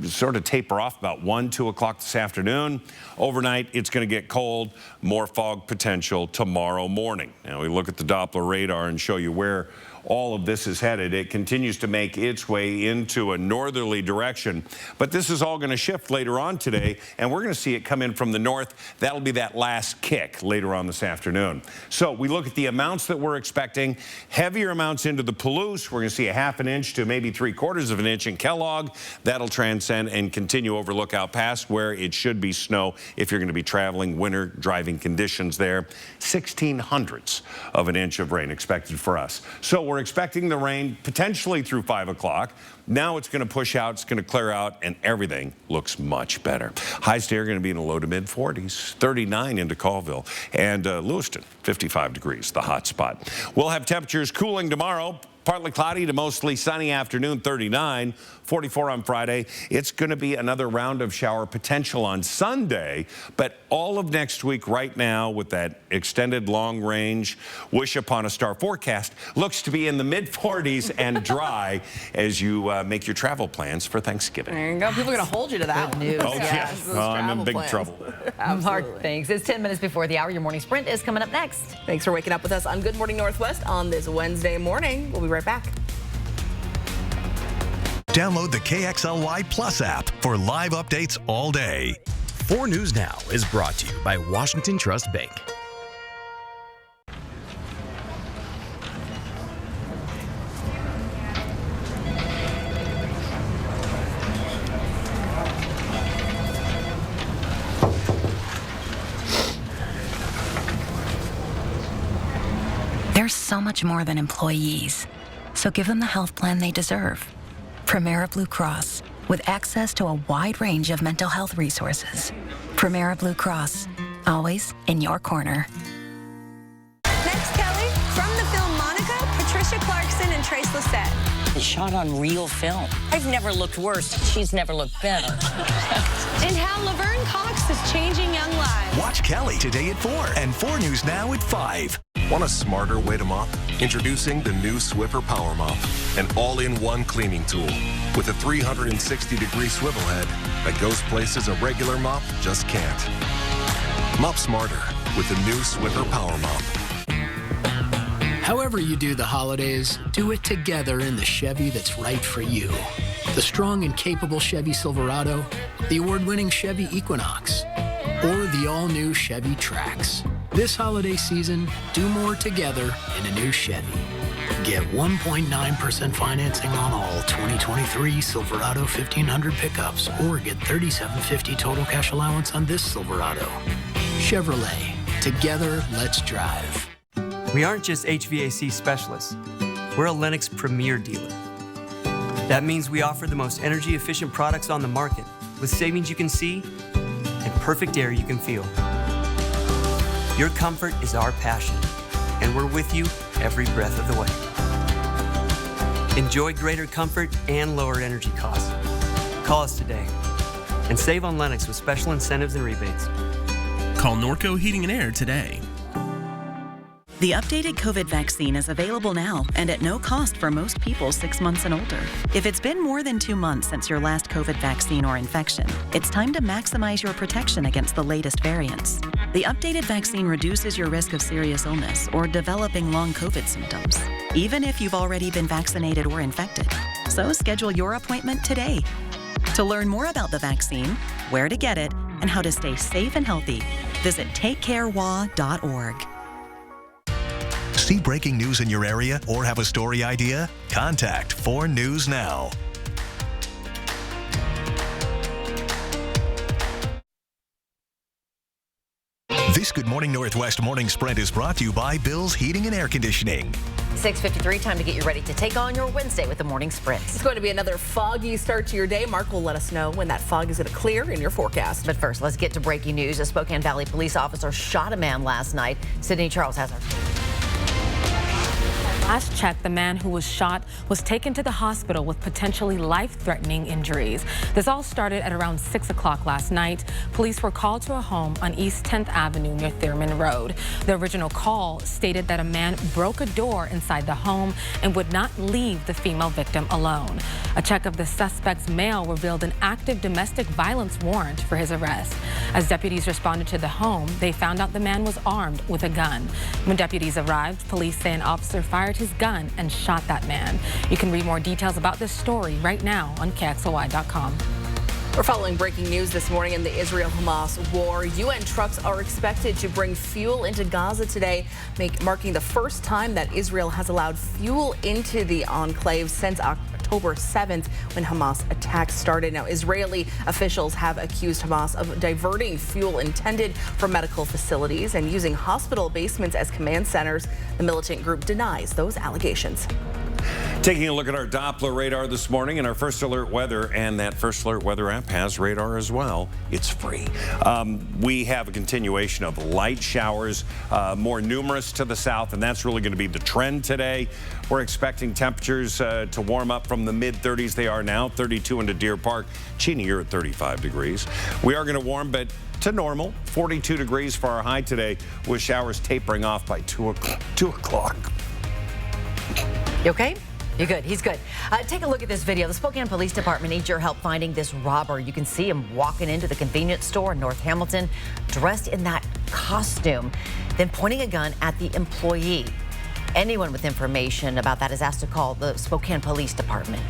sort of taper off about 1, 2 o'clock this afternoon. Overnight, it's going to get cold. More fog potential tomorrow morning. Now, we look at the Doppler radar and show you where all of this is headed. It continues to make its way into a northerly direction, but this is all going to shift later on today, and we're going to see it come in from the north. That'll be that last kick later on this afternoon. So we look at the amounts that we're expecting. Heavier amounts into the Palouse. We're going to see a ½ an inch to maybe 3/4 of an inch in Kellogg. That'll transcend and continue over Lookout Pass, where it should be snow if you're going to be traveling. Winter driving conditions there. 1/1600ths of an inch of rain expected for us. So we're expecting the rain potentially through 5 o'clock. Now it's going to push out, it's going to clear out, and everything looks much better. Highs today are going to be in the low to mid 40s, 39 into Colville, and Lewiston, 55 degrees, the hot spot. We'll have temperatures cooling tomorrow. partly cloudy to mostly sunny afternoon, 39, 44 on Friday. It's going to be another round of shower potential on Sunday, but all of next week right now with that extended long range wish upon a star forecast looks to be in the mid-40s and dry as you make your travel plans for Thanksgiving. There you go. People are going to hold you to that one. Oh, yes. Well, I'm in big trouble. Mark, thanks. It's 10 minutes before the hour. Your morning sprint is coming up next. Thanks for waking up with us on Good Morning Northwest on this Wednesday morning. We'll be right back. Download the KXLY Plus app for live updates all day. 4 News Now is brought to you by Washington Trust Bank. They're so much more than employees, so give them the health plan they deserve. Premera Blue Cross, with access to a wide range of mental health resources. Premera Blue Cross, always in your corner. Next, Kelly, from the film Monica, Patricia Clarkson and Trace Lysette. Shot on real film. I've never looked worse. She's never looked better. And how Laverne Cox is changing young lives. Watch Kelly today at 4 and 4 News Now at 5. Want a smarter way to mop? Introducing the new Swiffer Power Mop, an all-in-one cleaning tool with a 360-degree swivel head that goes places a regular mop just can't. Mop smarter with the new Swiffer Power Mop. However you do the holidays, do it together in the Chevy that's right for you. The strong and capable Chevy Silverado, the award-winning Chevy Equinox, or the all-new Chevy Trax. This holiday season, do more together in a new Chevy. Get 1.9% financing on all 2023 Silverado 1500 pickups, or get $3,750 total cash allowance on this Silverado. Chevrolet, together, let's drive. We aren't just HVAC specialists. We're a Lennox Premier dealer. That means we offer the most energy-efficient products on the market, with savings you can see and perfect air you can feel. Your comfort is our passion, and we're with you every breath of the way. Enjoy greater comfort and lower energy costs. Call us today and save on Lennox with special incentives and rebates. Call Norco Heating and Air today. The updated COVID vaccine is available now and at no cost for most people 6 months and older. If it's been more than 2 months since your last COVID vaccine or infection, it's time to maximize your protection against the latest variants. The updated vaccine reduces your risk of serious illness or developing long COVID symptoms, even if you've already been vaccinated or infected. So schedule your appointment today. To learn more about the vaccine, where to get it, and how to stay safe and healthy, visit takecarewa.org. See breaking news in your area or have a story idea? Contact 4 News Now. This Good Morning Northwest morning sprint is brought to you by Bill's Heating and Air Conditioning. 6:53, time to get you ready to take on your Wednesday with the morning sprint. It's going to be another foggy start to your day. Mark will let us know when that fog is going to clear in your forecast. But first, let's get to breaking news. A Spokane Valley police officer shot a man last night. Sydney Charles has our... Last check, the man who was shot was taken to the hospital with potentially life-threatening injuries. This all started at around 6 o'clock last night. Police were called to a home on East 10th Avenue near Thurman Road. The original call stated that a man broke a door inside the home and would not leave the female victim alone. A check of the suspect's mail revealed an active domestic violence warrant for his arrest. As deputies responded to the home, they found out the man was armed with a gun. When deputies arrived, police say an officer fired his gun and shot that man. You can read more details about this story right now on KXLY.com. We're following breaking news this morning in the Israel-Hamas war. UN trucks are expected to bring fuel into Gaza today, marking the first time that Israel has allowed fuel into the enclave since October 7th when Hamas attacks started. Now, Israeli officials have accused Hamas of diverting fuel intended for medical facilities and using hospital basements as command centers. The militant group denies those allegations. Taking a look at our Doppler radar this morning and our First Alert weather, and that First Alert weather app has radar as well. It's free. We have a continuation of light showers, more numerous to the south, and that's really going to be the trend today. We're expecting temperatures to warm up from the mid-30s. They are now 32 into Deer Park. Cheney, you're at 35 degrees. We are going to warm, but to normal, 42 degrees for our high today, with showers tapering off by 2 o'clock. You okay? You're good. He's good. Take a look at this video. The Spokane Police Department needs your help finding this robber. You can see him walking into the convenience store in North Hamilton, dressed in that costume, then pointing a gun at the employee. Anyone with information about that is asked to call the Spokane Police Department.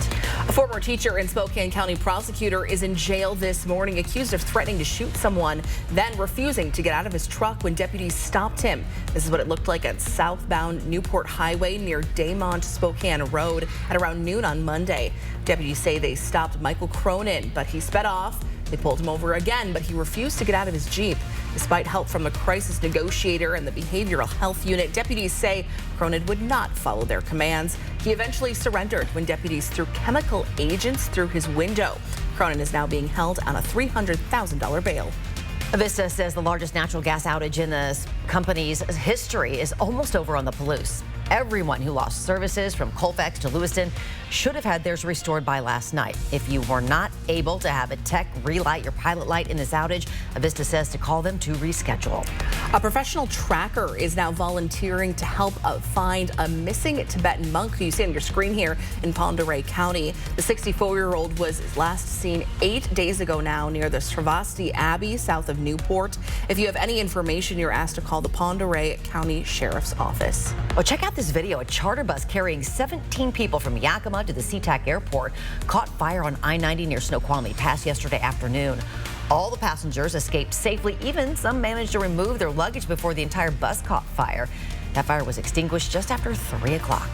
A former teacher and Spokane County prosecutor is in jail this morning, accused of threatening to shoot someone, then refusing to get out of his truck when deputies stopped him. This is what it looked like at southbound Newport Highway near Daymont Spokane Road at around noon on Monday. Deputies say they stopped Michael Cronin, but he sped off. They pulled him over again, but he refused to get out of his Jeep. Despite help from the crisis negotiator and the behavioral health unit, deputies say Cronin would not follow their commands. He eventually surrendered when deputies threw chemical agents through his window. Cronin is now being held on a $300,000 bail. Avista says the largest natural gas outage in the company's history is almost over on the Palouse. Everyone who lost services from Colfax to Lewiston should have had theirs restored by last night. If you were not able to have a tech relight your pilot light in this outage, Avista says to call them to reschedule. A professional tracker is now volunteering to help find a missing Tibetan monk who you see on your screen here in Pend Oreille County. The 64-year-old was last seen 8 days ago now near the Sravasti Abbey south of Newport. If you have any information, you're asked to call the Pend Oreille County Sheriff's Office. Oh, check out this video. A charter bus carrying 17 people from Yakima to the SeaTac Airport caught fire on I-90 near Snoqualmie Pass yesterday afternoon. All the passengers escaped safely. Even some managed to remove their luggage before the entire bus caught fire. That fire was extinguished just after 3 o'clock.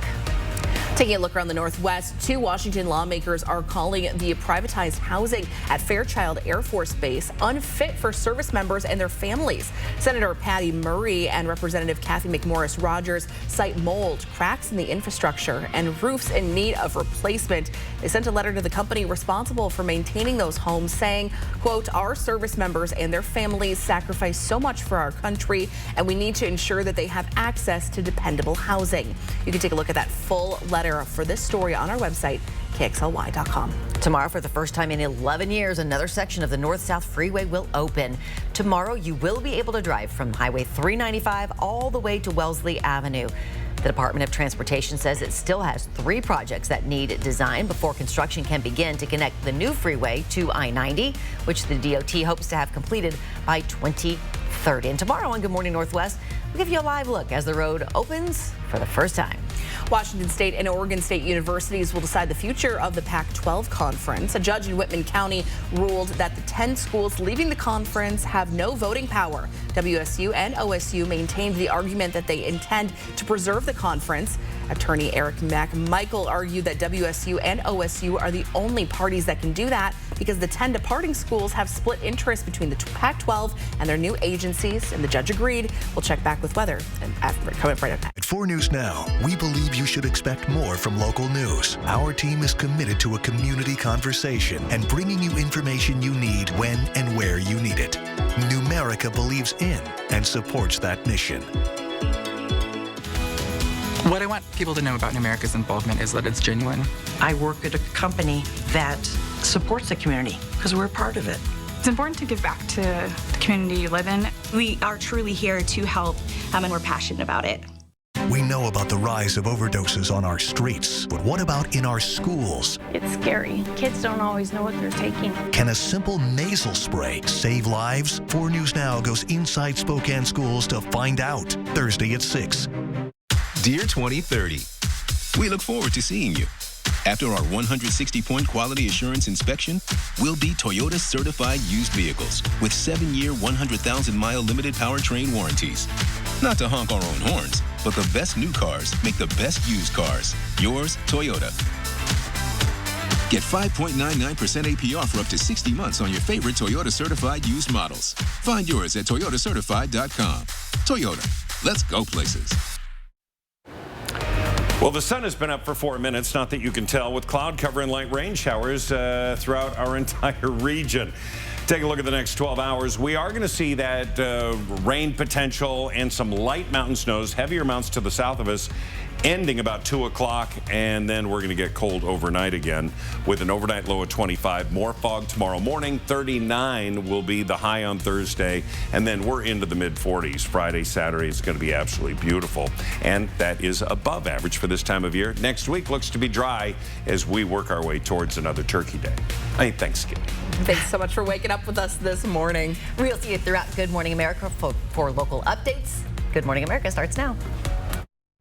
Taking a look around the Northwest, 2 Washington lawmakers are calling the privatized housing at Fairchild Air Force Base unfit for service members and their families. Senator Patty Murray and Representative Kathy McMorris Rogers cite mold, cracks in the infrastructure, and roofs in need of replacement. They sent a letter to the company responsible for maintaining those homes, saying, quote, "Our service members and their families sacrifice so much for our country, and we need to ensure that they have access to dependable housing." You can take a look at that full letter for this story on our website, KXLY.com. Tomorrow, for the first time in 11 years, another section of the North-South Freeway will open. Tomorrow, you will be able to drive from Highway 395 all the way to Wellesley Avenue. The Department of Transportation says it still has 3 projects that need design before construction can begin to connect the new freeway to I-90, which the DOT hopes to have completed by 2030. And tomorrow on Good Morning Northwest, we'll give you a live look as the road opens for the first time. Washington State and Oregon State universities will decide the future of the Pac-12 conference. A judge in Whitman County ruled that the 10 schools leaving the conference have no voting power. WSU and OSU maintained the argument that they intend to preserve the conference. Attorney Eric McMichael argued that WSU and OSU are the only parties that can do that because the 10 departing schools have split interest between the Pac-12 and their new agencies, and the judge agreed. We'll check back with weather coming right up. At 4 News Now, we believe you should expect more from local news. Our team is committed to a community conversation and bringing you information you need when and where you need it. Numerica believes in and supports that mission. What I want people to know about Numerica's involvement is that it's genuine. I work at a company that supports the community because we're a part of it. It's important to give back to the community you live in. We are truly here to help, and we're passionate about it. We know about the rise of overdoses on our streets, but what about in our schools? It's scary. Kids don't always know what they're taking. Can a simple nasal spray save lives? 4 News Now goes inside Spokane schools to find out. Thursday at 6. Dear 2030, we look forward to seeing you. After our 160-point quality assurance inspection, we'll be Toyota certified used vehicles with 7-year, 100,000-mile limited powertrain warranties. Not to honk our own horns, but the best new cars make the best used cars. Yours, Toyota. Get 5.99% APR for up to 60 months on your favorite Toyota certified used models. Find yours at toyotacertified.com. Toyota, let's go places. Well, the sun has been up for 4 minutes, not that you can tell, with cloud cover and light rain showers throughout our entire region. Take a look at the next 12 hours. We are going to see that rain potential and some light mountain snows, heavier amounts to the south of us, ending about 2 o'clock, and then we're going to get cold overnight again with an overnight low of 25. More fog tomorrow morning. 39 will be the high on Thursday, and then we're into the mid-40s. Friday, Saturday is going to be absolutely beautiful, and that is above average for this time of year. Next week looks to be dry as we work our way towards another Turkey Day. Thanksgiving. Thanks so much for waking up with us this morning. We'll see you throughout Good Morning America for local updates. Good Morning America starts now.